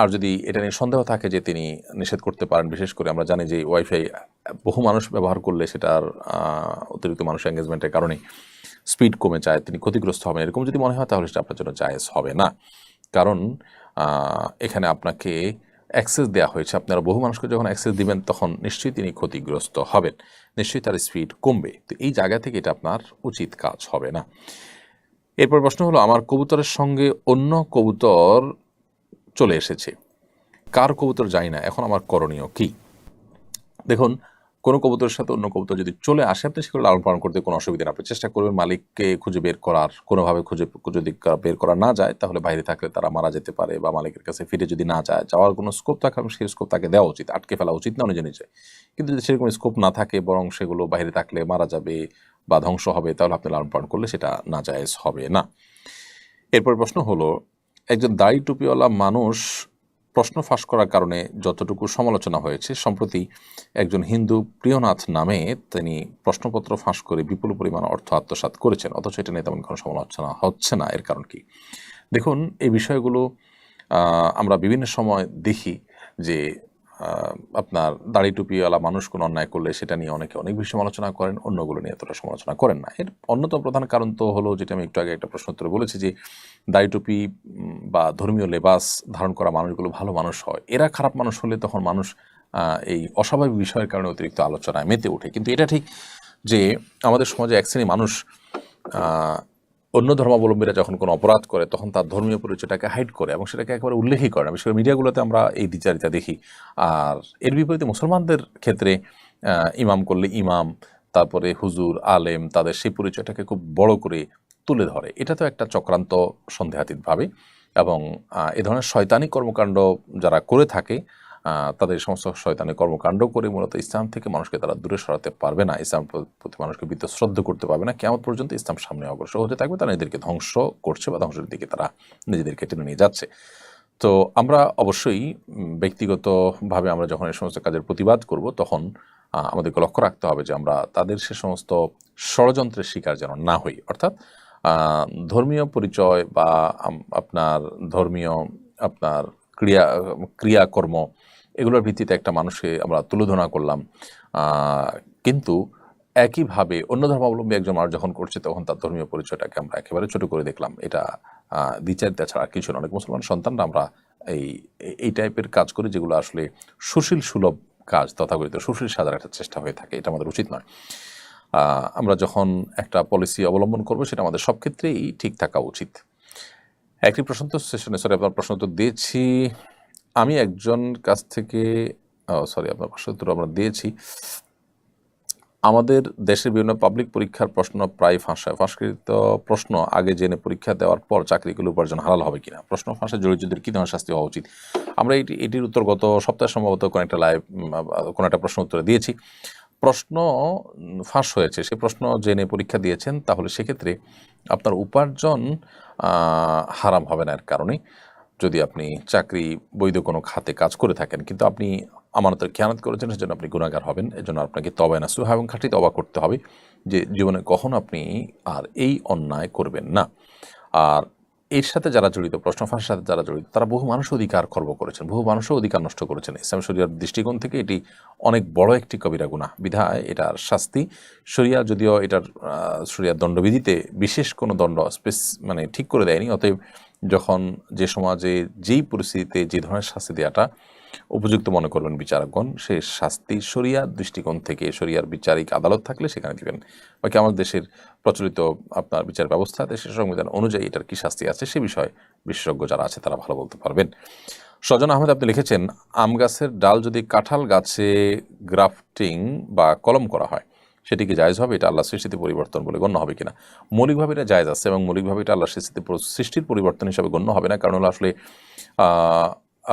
আর যদি এটা নিয়ে সন্দেহ থাকে যে তিনি নিষেধ করতে পারেন, বিশেষ করে আমরা জানি যে ওয়াইফাই বহু মানুষ ব্যবহার করলে সেটার অতিরিক্ত মানুষ এঙ্গেজমেন্টের কারণে স্পিড কমে যায়, তিনি ক্ষতিগ্রস্ত হবেন, এরকম যদি মনে হয় তাহলে সেটা আপনার জন্য জায়েজ হবে না। কারণ এখানে আপনাকে অ্যাক্সেস দেওয়া হয়েছে, আপনারা বহু মানুষকে যখন অ্যাক্সেস দিবেন তখন নিশ্চয়ই তিনি ক্ষতিগ্রস্ত হবেন, নিশ্চয়ই তার স্পিড কমবে। তো এই জায়গা থেকে এটা আপনার উচিত কাজ হবে না। এরপর প্রশ্ন হলো, আমার কবুতরের সঙ্গে অন্য কবুতর চলে এসেছে, কার কবুতর যায় না, এখন আমার করণীয় কি? দেখুন, কোনো কবুতরের সাথে অন্য কবুতর যদি চলে আসে, আপনি সেগুলো লালন পালন করতে কোনো অসুবিধা নেই। আপনি চেষ্টা করবেন মালিককে খুঁজে বের করার, কোনোভাবে যদি বের করা না যায় তাহলে বাইরে থাকলে তারা মারা যেতে পারে, বা মালিকের কাছে ফিরে যদি না যায়, যাওয়ার কোনো স্কোপ থাকে সেই স্কোপ তাকে দেওয়া উচিত, আটকে ফেলা উচিত না নিজে নিজে। কিন্তু যদি সেরকম স্কোপ না থাকে, বরং সেগুলো বাইরে থাকলে মারা যাবে বা ধ্বংস হবে, তাহলে আপনি লালন পালন করলে সেটা নাজায়েজ হবে না। এরপর প্রশ্ন হলো, একজন দাড়ি টুপিওয়ালা মানুষ প্রশ্ন ফাঁস করার কারণে যতটুকু সমালোচনা হয়েছে, সম্প্রতি একজন হিন্দু প্রিয়নাথ নামে তিনি প্রশ্নপত্র ফাঁস করে বিপুল পরিমাণ অর্থ আত্মসাৎ করেছেন, অথচ এটা নিয়ে তেমন কোনো সমালোচনা হচ্ছে না। এর কারণ কি? দেখুন, এই বিষয়গুলো আমরা বিভিন্ন সময় দেখি যে আপনার দাড়ি টুপিওয়ালা মানুষ কোনো অন্যায় করলে সেটা নিয়ে অনেকে অনেক বেশি সমালোচনা করেন, অন্যগুলো নিয়ে এতটা সমালোচনা করেন না। এর অন্যতম প্রধান কারণ তো হলো, যেটা আমি একটু আগে একটা প্রশ্ন উত্তরে বলেছি, যে দাড়ি টুপি বা ধর্মীয় লেবাস ধারণ করা মানুষগুলো ভালো মানুষ হয়, এরা খারাপ মানুষ হলে তখন মানুষ এই অস্বাভাবিক বিষয়ের কারণে অতিরিক্ত আলোচনায় মেতে ওঠে। কিন্তু এটা ঠিক যে আমাদের সমাজে এক শ্রেণী মানুষ অন্য ধর্মাবলম্বীরা যখন কোনো অপরাধ করে তখন তার ধর্মীয় পরিচয়টাকে হাইড করে এবং সেটাকে একেবারে উল্লেখই করে না। বিশেষ করে মিডিয়াগুলোতে আমরা এই দ্বিচারিতা দেখি। আর এর বিপরীতে মুসলমানদের ক্ষেত্রে ইমাম করলে ইমাম, তারপরে হুজুর, আলেম, তাদের সেই পরিচয়টাকে খুব বড় করে তুলে ধরে। এটা তো একটা চক্রান্ত সন্দেহাতীতভাবে, এবং এ ধরনের শয়তানি কর্মকাণ্ড যারা করে থাকে তাদের সমস্ত শয়তানি কর্মকাণ্ড করে মূলত ইসলাম থেকে মানুষকে তারা দূরে সরাতে পারবে না, ইসলাম প্রতি মানুষকে বিতশ্রদ্ধ করতে পারবে না। কিয়ামত পর্যন্ত ইসলাম সামনে অগ্রসর হতে থাকবে, তারা নিজেদেরকে ধ্বংস করছে বা ধ্বংসের দিকে তারা নিজেদেরকে টেনে নিয়ে যাচ্ছে। তো আমরা অবশ্যই ব্যক্তিগতভাবে আমরা যখন এই সমস্ত কাজের প্রতিবাদ করব, তখন আমাদেরকে লক্ষ্য রাখতে হবে যে আমরা তাদের সে সমস্ত ষড়যন্ত্রের শিকার যেন না হই। অর্থাৎ ধর্মীয় পরিচয় বা আপনার ধর্মীয় আপনার ক্রিয়াকর্ম, এগুলোর ভিত্তিতে একটা মানুষকে আমরা তুলোধনা করলাম, কিন্তু একইভাবে অন্য ধর্মাবলম্বী একজন মানুষ যখন করছে তখন তার ধর্মীয় পরিচয়টাকে আমরা একেবারে ছোট করে দেখলাম। এটা দ্বিচারিতা ছাড়া কিছু না। অনেক মুসলমান সন্তানরা আমরা এই টাইপের কাজ করি যেগুলো আসলে সুশীল সুলভ কাজ, তথাকথিত সুশীল সাজার একটা চেষ্টা হয়ে থাকে। এটা আমাদের উচিত নয়। আমরা যখন একটা পলিসি অবলম্বন করব সেটা আমাদের সব ক্ষেত্রেই ঠিক থাকা উচিত। একটি প্রশ্ন তো সেশনে আপনার প্রশ্ন তো দিয়েছি আমি একজন কাছ থেকে, আপনার প্রশ্ন উত্তর আমরা দিয়েছি। আমাদের দেশের বিভিন্ন পাবলিক পরীক্ষার প্রশ্ন প্রায় ফাঁসায়, ফাঁসকৃত প্রশ্ন আগে জেনে পরীক্ষা দেওয়ার পর চাকরিগুলো উপার্জন হালাল হবে কিনা, প্রশ্ন ফাঁসে জড়িতদের কী ধরনের শাস্তি হওয়া উচিত? আমরা এটির উত্তর গত সপ্তাহে সম্ভবত কোনো একটা প্রশ্ন উত্তরে দিয়েছি। প্রশ্ন ফাঁস হয়েছে, সে প্রশ্ন জেনে পরীক্ষা দিয়েছেন, তাহলে সেক্ষেত্রে আপনার উপার্জন হারাম হবে না। এর কারণে যদি আপনি চাকরি বৈধ কোনো খাতে কাজ করে থাকেন কিন্তু আপনি আমানতের খেয়ানত করেছেন, সেজন্য আপনি গুনাহগার হবেন। এজন্য আপনাকে তওবা নাসুহা এবং খাঁটি তওবা করতে হবে যে জীবনে কখনো আপনি আর এই অন্যায় করবেন না। আর এর সাথে যারা জড়িত, প্রশ্ন ফাঁসের সাথে যারা জড়িত, তারা বহু মানুষের অধিকার খর্ব করেছেন, বহু মানুষের অধিকার নষ্ট করেছেন। ইসলাম শরিয়ার দৃষ্টিকোণ থেকে এটি অনেক বড় একটি কবিরা গুনাহ, বিধায় এটার শাস্তি শরিয়া, যদিও এটার শরিয়ার দণ্ডবিধিতে বিশেষ কোনো দণ্ড ঠিক করে দেয়নি। অতএব যখন যে সমাজে যেই পরিস্থিতিতে যে ধরনের শাস্তি দেওয়াটা উপযুক্ত মনে করবেন বিচারকগণ, সেই শাস্তি শরিয়ার দৃষ্টিকোণ থেকে, শরিয়ার বিচারিক আদালত থাকলে সেখানে দিবেন। বাকি আমাদের দেশের প্রচলিত আপনার বিচার ব্যবস্থা, দেশের সংবিধান অনুযায়ী এটার কী শাস্তি আছে সে বিষয়ে বিশেষজ্ঞ যারা আছে তারা ভালো বলতে পারবেন। সজন আহমেদ আপনি লিখেছেন, আম গাছের ডাল যদি কাঁঠাল গাছে গ্রাফটিং বা কলম করা হয় সেটি কি জায়েজ হবে? এটা আল্লাহ সৃষ্টিতে পরিবর্তন বলে গণ্য হবে কিনা? মৌলিকভাবে এটা জায়েজ আছে এবং মৌলিকভাবে এটা আল্লাহ সৃষ্টির পরিবর্তন হিসাবে গণ্য হবে না। কারণ হলো আসলে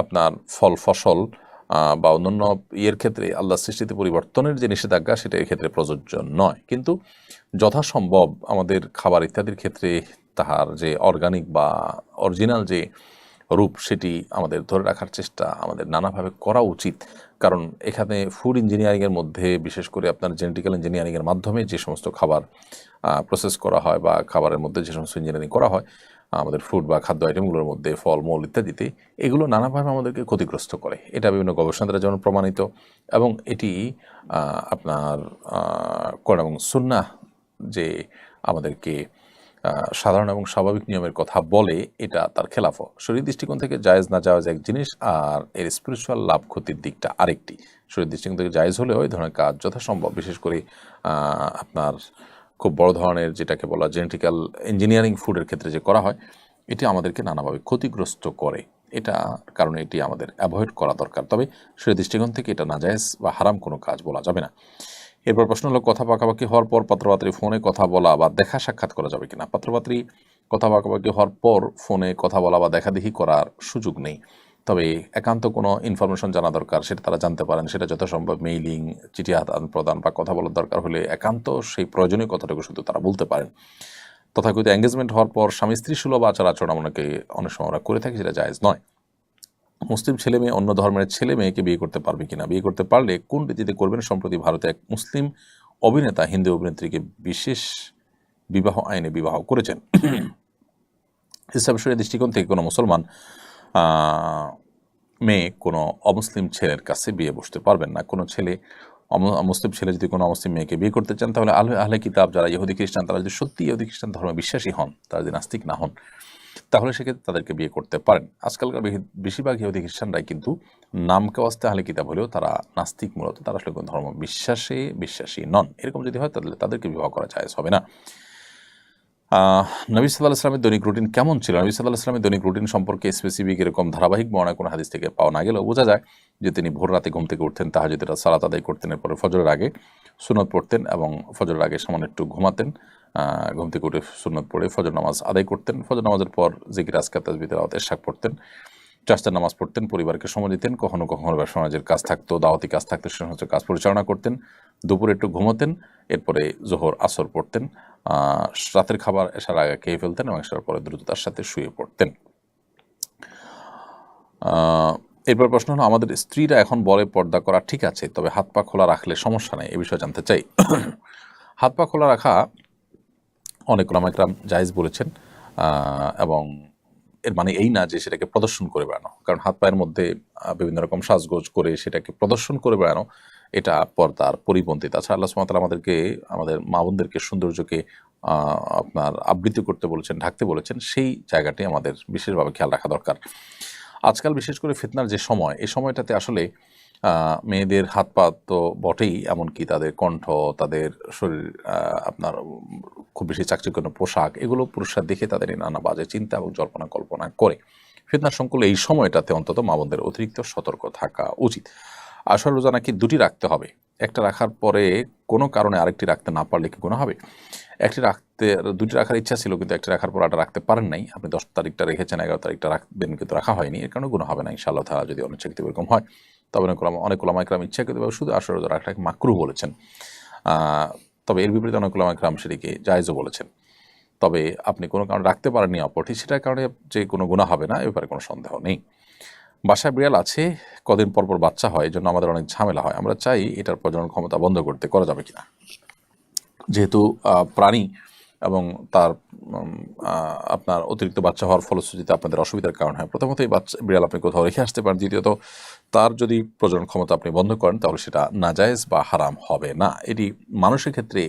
আপনার ফল ফসল বা অন্যান্য ইয়ের ক্ষেত্রে আল্লাহ সৃষ্টিতে পরিবর্তনের যে নিষেধাজ্ঞা সেটা এর ক্ষেত্রে প্রযোজ্য নয়। কিন্তু যথাসম্ভব আমাদের খাবার ইত্যাদির ক্ষেত্রে তাহার যে অর্গানিক বা অরিজিনাল যে রূপ সেটি আমাদের ধরে রাখার চেষ্টা আমাদের নানাভাবে করা উচিত। কারণ এখানে ফুড ইঞ্জিনিয়ারিংয়ের মধ্যে বিশেষ করে আপনার জেনেটিক্যাল ইঞ্জিনিয়ারিংয়ের মাধ্যমে যে সমস্ত খাবার প্রসেস করা হয় বা খাবারের মধ্যে যে সমস্ত ইঞ্জিনিয়ারিং করা হয় আমাদের ফুড বা খাদ্য আইটেমগুলোর মধ্যে, ফলমূল ইত্যাদিতে, এগুলো নানাভাবে আমাদেরকে ক্ষতিগ্রস্ত করে। এটা বিভিন্ন গবেষণা দ্বারা যেমন প্রমাণিত, এবং এটি আপনার কোরআন এবং সুন্নাহ যে আমাদেরকে সাধারণ এবং স্বাভাবিক নিয়মের কথা বলে, এটা তার খেলাফ। শরীর দৃষ্টিকোণ থেকে জায়েজ না জায়েজ এক জিনিস, আর এর স্পিরিচুয়াল লাভ ক্ষতির দিকটা আরেকটি। শরীর দৃষ্টিকোণ থেকে জায়েজ হলেও এই ধরনের কাজ যথাসম্ভব, বিশেষ করে আপনার খুব বড় ধরনের যেটাকে বলা জেনেটিক্যাল ইঞ্জিনিয়ারিং ফুডের ক্ষেত্রে যে করা হয়, এটি আমাদেরকে নানাভাবে ক্ষতিগ্রস্ত করে। এটা কারণে এটি আমাদের অ্যাভয়েড করা দরকার। তবে শরীর দৃষ্টিকোণ থেকে এটা নাজায়েজ বা হারাম কোনো কাজ বলা যাবে না। এরপর প্রশ্ন হলো, কথা পাকাপাকি হওয়ার পর পাত্রপাত্রী ফোনে কথা বলা বা দেখা সাক্ষাৎ করা যাবে কিনা? পাত্রপাত্রী কথা পাকাপাকি হওয়ার পর ফোনে কথা বলা বা দেখাদেখি করার সুযোগ নেই। তবে একান্ত কোনো ইনফরমেশন জানা দরকার, সেটা তারা জানতে পারেন। সেটা যথাসম্ভব মেইলিং, চিঠি আদান প্রদান বা কথা বলার দরকার হলে একান্ত সেই প্রয়োজনীয় কথাটুকু শুধু তারা বলতে পারেন। তথাকথিত এঙ্গেজমেন্ট হওয়ার পর স্বামী স্ত্রী সুলভ আচার আচরণ অনেক সময় আমরা করে থাকি, সেটা জায়েজ নয়। মুসলিম ছেলে মেয়ে অন্য ধর্মের ছেলে মেয়েকে বিয়ে করতে পারবে কিনা? বিয়ে করতে পারলে কোন রীতিতে করবেন? সম্প্রতি ভারতে এক মুসলিম অভিনেতা হিন্দু অভিনেত্রীকে বিশেষ বিবাহ আইনে বিবাহ করেছেন। ইসলামের শরীয়তের দৃষ্টিকোণ থেকে কোনো মুসলমান মেয়ে কোনো অমুসলিম ছেলের কাছে বিয়ে বসতে পারবেন না। কোনো ছেলে মুসলিম ছেলে যদি কোনো অমুসলিম মেয়েকে বিয়ে করতে চান, তাহলে আহলে কিতাব যারা ইহুদি খ্রিস্টান, তারা যদি সত্যি ইহুদি খ্রিস্টান ধর্মে বিশ্বাসী হন, তারা যদি নাস্তিক না হন, তাহলে সেক্ষেত্রে তাদেরকে বিয়ে করতে পারেন। আজকালকার বেশিরভাগ ইহুদি খ্রিস্টানরাই কিন্তু নামকে ওয়াস্তে আহলে কিতাব হলেও তারা নাস্তিক, মূলত তারা আসলে কোনো ধর্ম বিশ্বাসী নন। এরকম যদি হয় তাহলে তাদেরকে বিবাহ করা জায়েজ হবে না। নবী সাল্লাল্লাহু আলাইহি ওয়াসাল্লামের দৈনিক রুটিন কেমন ছিল? নবী সাল্লাল্লাহু আলাইহি ওয়াসাল্লামের দৈনিক রুটিন সম্পর্কে স্পেসিফিক এরকম ধারাবাহিক বর্ণনা কোনো হাদিস থেকে পাওয়া না গেলেও বোঝা যায় যে তিনি ভোর রাতে ঘুম থেকে উঠতেন, তাহাজ্জুদের সালাত আদায় করতেন, এরপরে ফজরের আগে সুন্নত পড়তেন এবং ফজরের আগে সামান্য একটু ঘুমাতেন। ঘুম থেকে উঠে সুন্নত পড়ে ফজর নামাজ আদায় করতেন। ফজর নামাজের পর জিকির, আজকার, তাসবিহ, তেলাওয়াত, ইরশাদ পড়তেন, চারটা নামাজ পড়তেন, পরিবারকে সময় দিতেন। কখনো কখনো ব্যবসা বাণিজ্যের কাজ থাকতো, দাওয়াতি কাজ থাকতো, সে সমস্ত কাজ পরিচালনা করতেন। দুপুরে একটু ঘুমোতেন, এরপরে জোহর আসর পড়তেন, রাতের খাবার এসার আগে খেয়ে ফেলতেন এবং এসার পরে দ্রুততার সাথে শুয়ে পড়তেন। এরপর প্রশ্ন হলো, আমাদের স্ত্রীরা এখন বলে পর্দা করা ঠিক আছে, তবে হাত পা খোলা রাখলে সমস্যা নেই, এ বিষয়ে জানতে চাই। হাত পা খোলা রাখা অনেক ওলামা ইকরাম জায়েজ বলেছেন, এবং এর মানে এই না যে সেটাকে প্রদর্শন করে বেড়ানো। কারণ হাত পায়ের মধ্যে বিভিন্ন রকম সাজগোজ করে সেটাকে প্রদর্শন করে বেড়ানো, এটা পর্দার পরিপন্থী। তাছাড়া আল্লাহ সুবহানাহু ওয়া তাআলা আমাদের মা বোনদেরকে সৌন্দর্যকে আপনার আবৃত্তি করতে বলেছেন, ঢাকতে বলেছেন। সেই জায়গাটি আমাদের বিশেষভাবে খেয়াল রাখা দরকার। আজকাল বিশেষ করে ফিতনার যে সময়, এই সময়টাতে আসলে মেয়েদের হাত পা তো বটেই, এমনকি তাদের কণ্ঠ, তাদের শরীর, আপনার খুব বেশি চাকচিক্যপূর্ণ পোশাক, এগুলো পুরুষরা দেখে তাদের নানা বাজে চিন্তা এবং জল্পনা কল্পনা করে। ফিতনার সংকুলে এই সময়টাতে অন্তত মা বোনদের অতিরিক্ত সতর্ক থাকা উচিত। আসল রোজা নাকি দুটি রাখতে হবে, একটা রাখার পরে কোনো কারণে আরেকটি রাখতে না পারলে কি গুনাহ হবে? দুটি রাখার ইচ্ছা ছিল, কিন্তু একটি রাখার পর আটা রাখতে পারেন নাই। আপনি 10 তারিখটা রেখেছেন, 11 তারিখটা রাখবেন, কিন্তু রাখা হয়নি, এর কারণে গুনাহ হবে না ইনশাআল্লাহ তাআলা, যদি অনিচ্ছাকৃত এরকম হয়। তবে অনেক ওলামা ইকরাম ইচ্ছাকৃতভাবে শুধু আসল রোজা রাখাটাকে মাকরুহ বলেছেন। তবে এর বিপরীতে অনেক ওলামা ইকরাম সেটিকে জায়েজও বলেছেন। তবে আপনি কোনো কারণে রাখতে পারেননি অপরটি, সেটার কারণে যে কোনো গুনাহ হবে না, এ ব্যাপারে কোনো সন্দেহ নেই। বাসায় বিড়াল আছে, কদিন পর পর বাচ্চা হয়, এই জন্য আমাদের অনেক ঝামেলা হয়। আমরা চাই এটার প্রজনন ক্ষমতা বন্ধ করতে, করা যাবে কিনা? যেহেতু প্রাণী এবং তার আপনার অতিরিক্ত বাচ্চা হওয়ার ফলশ্রুতিতে আপনাদের অসুবিধার কারণ হয়। প্রথমত এই বিড়াল আপনি কোথাও রেখে আসতে পারেন। দ্বিতীয়ত তার যদি প্রজনন ক্ষমতা আপনি বন্ধ করেন, তাহলে সেটা নাজায়েজ বা হারাম হবে না। এটি মানুষের ক্ষেত্রে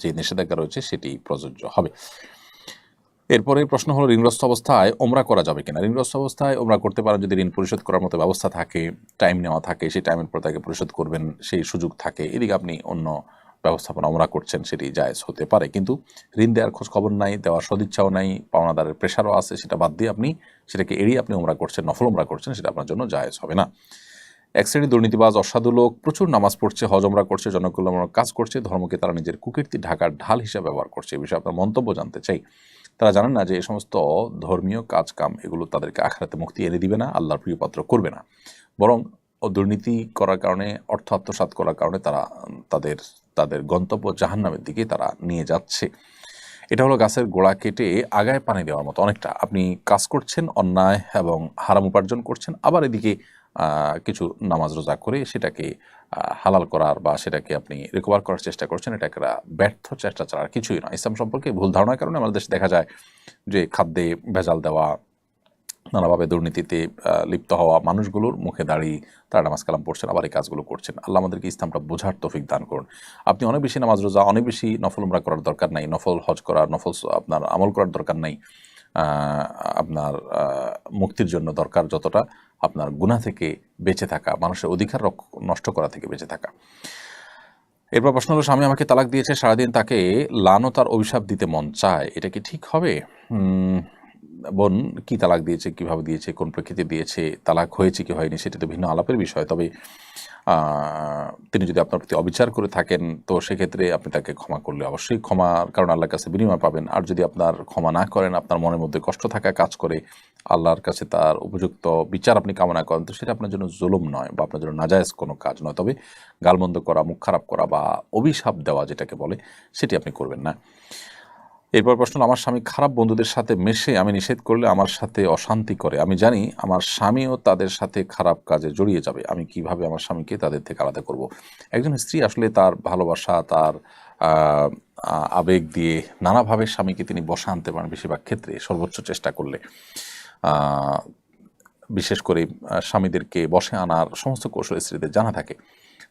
যে নিষেধাজ্ঞা রয়েছে সেটি প্রযোজ্য হবে। এরপরে প্রশ্ন হলো, ঋণগ্রস্ত অবস্থায় ওমরা করা যাবে কিনা? ঋণগ্রস্ত অবস্থায় ওমরা করতে পারেন যদি ঋণ পরিশোধ করার মতো ব্যবস্থা থাকে, টাইম নেওয়া থাকে, সেই টাইমের পর তাকে পরিশোধ করবেন সেই সুযোগ থাকে। এদিকে আপনি অন্য ব্যবস্থাপনা ওমরা করছেন, সেটি জায়েজ হতে পারে। কিন্তু ঋণ দেওয়ার খোঁজ খবর নাই, দেওয়ার সদিচ্ছাও নাই, পাওনাদারের প্রেশারও আছে, সেটা বাদ দিয়ে আপনি সেটাকে এড়িয়ে আপনি ওমরা করছেন, নফল ওমরা করছেন, সেটা আপনার জন্য জায়েজ হবে না। এক শ্রেণীর দুর্নীতিবাজ অসাধু লোক প্রচুর নামাজ পড়ছে, হজ ওমরা করছে, জনকল্যাণমূলক কাজ করছে, ধর্মকে তারা নিজের কুকীর্তি ঢাকার ঢাল হিসেবে ব্যবহার করছে। এই বিষয়ে আপনার মন্তব্য জানতে চাই। তারা জানেন না যে এই সমস্ত ধর্মীয় কাজকাম এগুলো তাদেরকে আখিরাতে মুক্তি এনে দিবে না, আল্লাহর প্রিয়পাত্র করবে না, বরং দুর্নীতি করার কারণে, অর্থ আত্মসাৎ করার কারণে তারা তাদের গন্তব্য জাহান্নামের দিকে তারা নিয়ে যাচ্ছে। এটা হলো গাছের গোড়া কেটে আগায় পানি দেওয়ার মতো অনেকটা। আপনি কাজ করছেন, অন্যায় এবং হারাম উপার্জন করছেন, আবার এদিকে কিছু নামাজ রোজা করে সেটাকে হালাল করার বা সেটাকে আপনি রিকভার করার চেষ্টা করছেন। এটা একটা ব্যর্থ চেষ্টা ছাড়া আর কিছুই নয়। ইসলাম সম্পর্কে ভুল ধারণার কারণে আমাদের দেশে দেখা যায় যে খাদ্যে ভেজাল দেওয়া, নানাভাবে দুর্নীতিতে লিপ্ত হওয়া মানুষগুলোর মুখে দাঁড়িয়ে তারা নামাজ কালাম পড়ছেন, আবার এই কাজগুলো করছেন। আল্লাহ আমাদেরকে ইসলামটা বোঝার তৌফিক দান করুন। আপনি অনেক বেশি নামাজ রোজা, অনেক বেশি নফল উমরা করার দরকার নাই, নফল হজ করার, নফল আপনার আমল করার দরকার নাই। আপনার মুক্তির জন্য দরকার যতটা আপনার গুনাহ থেকে বেঁচে থাকা, মানুষের অধিকার নষ্ট করা থেকে বেঁচে থাকা। এরপর প্রশ্ন হলো, স্বামী আমাকে তালাক দিয়েছে, সারাদিন তাকে লানত আর অভিশাপ দিতে মন চায়, এটা কি ঠিক হবে? বোন, কি তালাক দিয়েছে, কিভাবে দিয়েছে, কোন প্রেক্ষিতে দিয়েছে, তালাক হয়েছে কি হয়নি, সেটা তো ভিন্ন আলাপের বিষয়। তবে তিনি যদি আপনার প্রতি অবিচার করে থাকেন তো সেক্ষেত্রে আপনি তাকে ক্ষমা করলে অবশ্যই ক্ষমার কারণ আল্লাহর কাছে বিনিময় পাবেন। আর যদি আপনার ক্ষমা না করেন, আপনার মনের মধ্যে কষ্ট থাকা কাজ করে, আল্লাহর কাছে তার উপযুক্ত বিচার আপনি কামনা করেন, তো সেটা আপনার জন্য জুলুম নয় বা আপনার জন্য নাজায়েজ কোনো কাজ নয়। তবে গালমন্দ করা, মুখ খারাপ করা বা অভিশাপ দেওয়া যেটাকে বলে, সেটি আপনি করবেন না। এরপর প্রশ্ন, আমার স্বামী খারাপ বন্ধুদের সাথে মেশে আমি নিষেধ করলে আমার সাথে অশান্তি করে। আমি জানি আমার স্বামীও তাদের সাথে খারাপ কাজে জড়িয়ে যাবে। আমি কিভাবে আমার স্বামীকে তাদের থেকে আলাদা করব? একজন স্ত্রী আসলে তার ভালোবাসা, তার আবেগ দিয়ে নানাভাবে স্বামীকে তিনি বশে আনতে পারেন, বেশিরভাগ ক্ষেত্রে সর্বোচ্চ চেষ্টা করলে। বিশেষ করে স্বামীদেরকে বশে আনার সমস্ত কৌশল স্ত্রীদের জানা থাকে।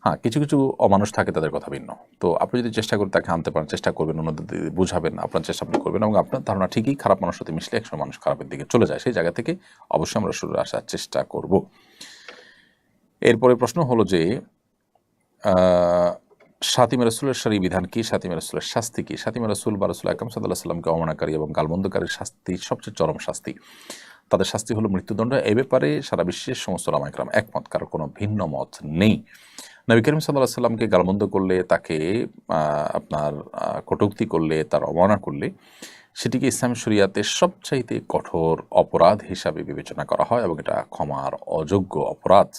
হ্যাঁ, কিছু কিছু অমানুষ থাকে, তাদের কথা ভিন্ন। তো আপনি যদি চেষ্টা করে তাকে আনতে পারেন, চেষ্টা করবেন, অন্যদের বুঝাবেন, আপনার চেষ্টা আপনি করবেন, এবং আপনার ধারণা ঠিকই খারাপ মানুষের সাথে মিশলে একসময় মানুষ খারাপের দিকে চলে যায়। সেই জায়গা থেকে অবশ্যই আমরা সরে আসার চেষ্টা করব। এরপরে প্রশ্ন হলো যে শাতিমে রাসূলের শরঈ বিধান কি? শাতিমে রাসূলের শাস্তি কি? শাতিমে রাসূল বা রাসূল আকরাম সাল্লাল্লাহু আলাইহি ওয়াসাল্লামকে অবমাননাকারী এবং গালমন্দকারীর শাস্তি সবচেয়ে চরম শাস্তি। তাদের শাস্তি হলো মৃত্যুদণ্ড। এই ব্যাপারে সারা বিশ্বের সমস্ত উলামা ইকরাম একমত, কারো কোনো ভিন্ন মত নেই। নবী করিম সাল্লাল্লাহু আলাইহি ওয়াসাল্লামকে গালমন্দ করলে, তাকে আপনার কটূক্তি করলে, তার অবমাননা করলে, সেটিকে ইসলামী শরিয়াতে সবচাইতে কঠোর অপরাধ হিসাবে বিবেচনা করা হয় এবং এটা ক্ষমার অযোগ্য অপরাধ।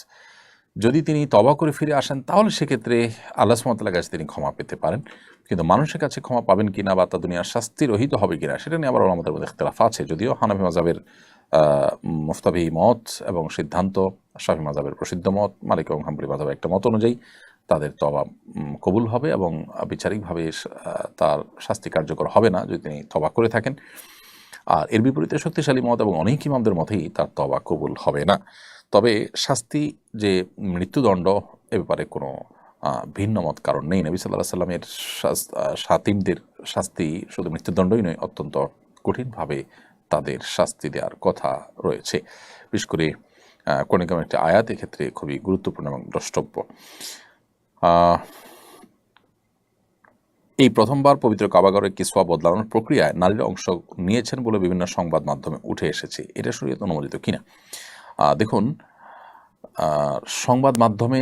যদি তিনি তওবা করে ফিরে আসেন তাহলে সেক্ষেত্রে আল্লাহ সুবহানাহু ওয়া তাআলার কাছে তিনি ক্ষমা পেতে পারেন। কিন্তু মানুষের কাছে ক্ষমা পাবেন কিনা বা তা দুনিয়ার শাস্তি রহিত হবে কিনা, সেটা নিয়ে আবার উলামাদের মধ্যে ইখতিলাফ আছে। যদিও হানাফি মাযহাবের মুফতাবি মত এবং সিদ্ধান্ত, শাফি মাযহাবের প্রসিদ্ধ মত, মালিক এবং হাম্বলি মাযহাবের একটা মত অনুযায়ী তাদের তওবা কবুল হবে এবং বিচারিকভাবে তার শাস্তি কার্যকর হবে না যদি তিনি তওবা করে থাকেন। আর এর বিপরীতে শক্তিশালী মত এবং অনেক ইমামদের মতেই তার তওবা কবুল হবে না। তবে শাস্তি যে মৃত্যুদণ্ড, এ ব্যাপারে কোনো ভিন্ন মত কারণ নেই। নবী সাল্লাল্লাহু আলাইহি সাল্লামের শাতিমদের শাস্তি শুধু মৃত্যুদণ্ডই নয়, অত্যন্ত কঠিনভাবে তাদের শাস্তি দেওয়ার কথা রয়েছে। বিশেষ করে কোরআন কারিমের একটি আয়াত এক্ষেত্রে খুবই গুরুত্বপূর্ণ এবং দ্রষ্টব্য। এই প্রথমবার পবিত্র কাবাগরের কিসওয়া বদলানোর প্রক্রিয়ায় নারীরা অংশ নিয়েছেন বলে বিভিন্ন সংবাদ মাধ্যমে উঠে এসেছে। এটা শরীয়ত অনুমোদিত কিনা? দেখুন, সংবাদ মাধ্যমে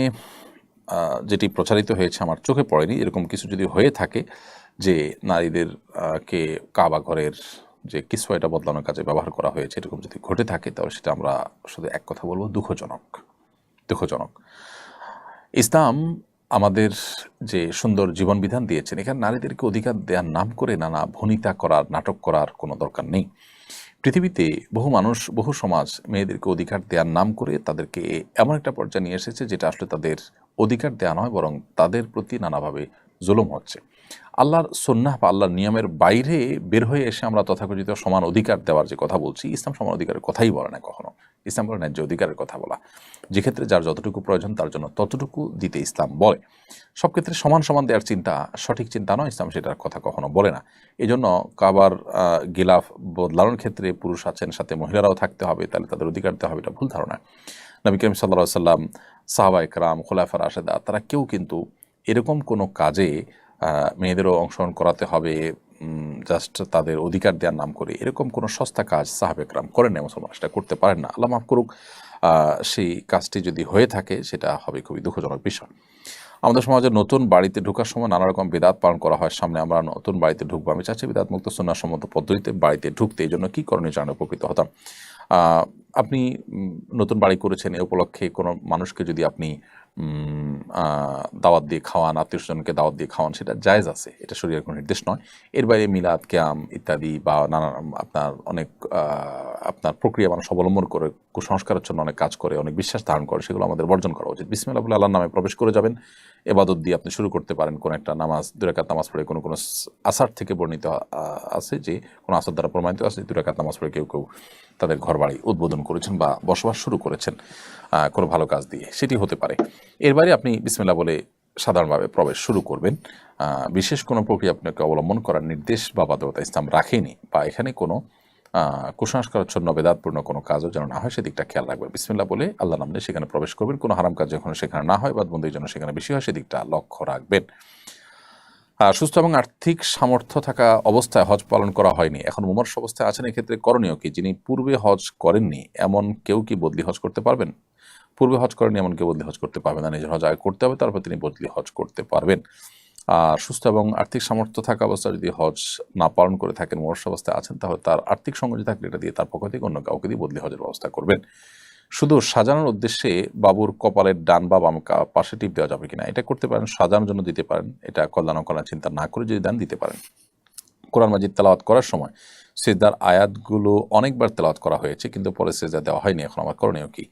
যেটি প্রচারিত হয়েছে আমার চোখে পড়েনি। এরকম কিছু যদি হয়ে থাকে যে নারীদের কে কাবা ঘরের যে কিসওয়া এটা বদলানোর কাজে ব্যবহার করা হয়েছে, এরকম যদি ঘটে থাকে তাহলে সেটা আমরা শুধু এক কথা বলবো, দুঃখজনক। ইসলাম আমাদের যে সুন্দর জীবন বিধান দিয়েছেন, এখানে নারীদেরকে অধিকার দেওয়ার নাম করে নানা ভনিতা করার, নাটক করার কোনো দরকার নেই। পৃথিবীতে বহু মানুষ, বহু সমাজ মেয়েদেরকে অধিকার দেওয়ার নাম করে তাদেরকে এমন একটা পর্যায়ে নিয়ে এসেছে যেটা আসলে তাদের অধিকার দেওয়া নয়, বরং তাদের প্রতি নানাভাবে জুলুম হচ্ছে। আল্লাহর সুন্নাহ বা আল্লাহর নিয়মের বাইরে বের হয়ে এসে আমরা তথাকথিত সমান অধিকার দেওয়ার যে কথা বলছি, ইসলাম সমান অধিকারের কথাই বলে না কখনো। ইসলাম বলে ন্যায্য অধিকারের কথা বলা, যে ক্ষেত্রে যার যতটুকু প্রয়োজন তার জন্য ততটুকু দিতে ইসলাম বলে। সব ক্ষেত্রে সমান সমান দেওয়ার চিন্তা সঠিক চিন্তা নয়, ইসলাম সেটার কথা কখনো বলে না। এই জন্য কাবার গিলাফ বদলানোর ক্ষেত্রে পুরুষ আছেন, সাথে মহিলারাও থাকতে হবে, তাহলে তাদের অধিকার দেওয়া হবে, এটা ভুল ধারণা। নবী করিম সাল্লাল্লাহু আলাইহি ওয়াসাল্লাম, সাহাবা ইকরাম, খুলাফা রাশেদা, তারা কেউ কিন্তু এরকম কোনো কাজে মেয়েদেরও অংশগ্রহণ করাতে হবে জাস্ট তাদের অধিকার দেওয়ার নাম করে, এরকম কোনো সস্তা কাজ সাহাবা ইকরাম করেন না, মুসলমান সেটা করতে পারেন না। আল্লাহ মাফ করুক, সেই কাজটি যদি হয়ে থাকে সেটা হবে খুবই দুঃখজনক বিষয়। আমাদের সমাজে নতুন বাড়িতে ঢোকার সময় নানা রকম বিদআত পালন করা হয়। সামনে আমরা নতুন বাড়িতে ঢুকবো, আমি চাচ্ছি বিদআত মুক্ত সুন্নাহসম্মত পদ্ধতিতে বাড়িতে ঢুকতে। এই জন্য কী করণীয় জানলে উপকৃত হতাম। আপনি নতুন বাড়ি করেছেন, এ উপলক্ষে কোনো মানুষকে যদি আপনি দাওয়াত দিয়ে খাওয়ান, আত্মীয়স্বজনকে দাওয়াত দিয়ে খাওয়ান, সেটা জায়েজ আছে, এটা শরীয়তের কোনো নির্দেশ নয়। এর বাইরে মিলাদ, কিয়াম ইত্যাদি বা নানা আপনার অনেক আপনার প্রক্রিয়া মানুষ অবলম্বন করে কুসংস্কারের জন্য অনেক কাজ করে, অনেক বিশ্বাস ধারণ করে, সেগুলো আমাদের বর্জন করা উচিত। বিসমিল্লাহ বলে আল্লাহর নামে প্রবেশ করে যাবেন, এবাদত দিয়ে আপনি শুরু করতে পারেন। কোনো একটা নামাজ, 2 রাকাত নামাজ পড়ে কোনো আসার থেকে বর্ণিত আছে যে কোনো আসার দ্বারা প্রমাণিত আছে 2 রাকাত নামাজ পড়ে কেউ তাদের ঘরবাড়ি উদ্বোধন করেছেন বা বসবাস শুরু করেছেন কোনো ভালো কাজ দিয়ে, সেটি হতে পারে। এর বাইরে আপনি বিসমিল্লাহ বলে সাধারণভাবে প্রবেশ শুরু করবেন। বিশেষ কোনো প্রক্রিয়া আপনাকে অবলম্বন করার নির্দেশ বা বাধ্যবাধকতা ইসলাম রাখেনি, বা এখানে কোনো কুসংস্কারাচ্ছন্ন বেদাতপূর্ণ কোনো কাজও যেন না হয় সেদিকটা খেয়াল রাখবেন। বিসমিল্লাহ বলে আল্লাহ নাম নিয়ে সেখানে প্রবেশ করবেন। কোনো হারাম কাজ যখন সেখানে না হয় বা বন্ধুর জন্য সেখানে বেশি হয় সেদিকটা লক্ষ্য রাখবেন। সুস্থ এবং আর্থিক সামর্থ্য থাকা অবস্থায় হজ পালন করা হয়নি, এখন মুমূর্ষু অবস্থায় আছেন, এক্ষেত্রে করণীয় কি? যিনি পূর্বে হজ করেননি এমন কেউ কি বদলি হজ করতে পারবেন? পূর্বে হজ করেননি এমন কেউ বদলি হজ করতে পারবেন না, নিজের হজ আগে করতে হবে, তারপর তিনি বদলি হজ করতে পারবেন। আর সুস্থ এবং আর্থিক সামর্থ্য থাকা অবস্থায় যদি হজ না পালন করে থাকেন, মুমূর্ষু অবস্থায় আছেন, তাহলে তার আর্থিক সংগতি থাকলে এটা দিয়ে তার পক্ষ থেকে অন্য কাউকে দিয়ে বদলি হজের ব্যবস্থা করবেন। শুধু সাজানোর উদ্দেশ্যে বাবুর কপালের ডান বা বাম পাশে টিপ দেওয়া যাবে কিনা, এটা করতে পারেন, সাজানোর জন্য দিতে পারেন, এটা কল্যাণ অকল্যাণ চিন্তা না করে যদি দেন দিতে পারেন। কোরআন মাজিদ তেলাওয়াত করার সময় সিজদার আয়াতগুলো অনেকবার তেলাওয়াত করা হয়েছে, কিন্তু পরে সিজদা দেওয়া হয়নি, এখন আমার করণীয় কি?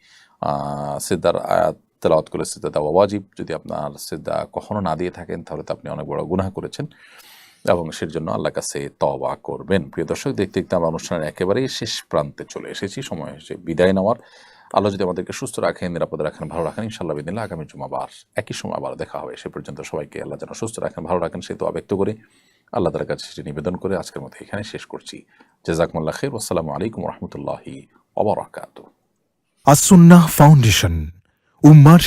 সিজদার আয়াত তেলাওয়াত করে সিজদা দেওয়া ওয়াজিব। যদি আপনার সিজদা কখনো না দিয়ে থাকেন তাহলে তো আপনি অনেক বড় গুনাহ করেছেন এবং সের জন্য আল্লাহর কাছে তওবা করবেন। প্রিয় দর্শক, দেখতে দেখতে আমরা অনুষ্ঠানের একেবারেই শেষ প্রান্তে চলে এসেছি, সময় এসে বিদায় নেওয়ার। আল্লাহ যদি আমাদেরকে সুস্থ রাখেন, নিরাপদে রাখেন, ভালো রাখেন, ইনশাআল্লাহ বিদিনিল্লাহ আগামী জুমাবার একই সময় আবার দেখা হবে। সে পর্যন্ত সবাইকে আল্লাহ যেন সুস্থ রাখেন, ভালো রাখেন সেই দোয়া ব্যক্ত করে আল্লাহ তাআলার কাছে সেটি নিবেদন করে আজকের মতো এখানে শেষ করছি। জাযাকুমুল্লাহ খাইর। আসসালামু আলাইকুম ওয়া রাহমাতুল্লাহি ওয়া বারাকাতুহু। আসুন্নাহ ফাউন্ডেশন, উম্মার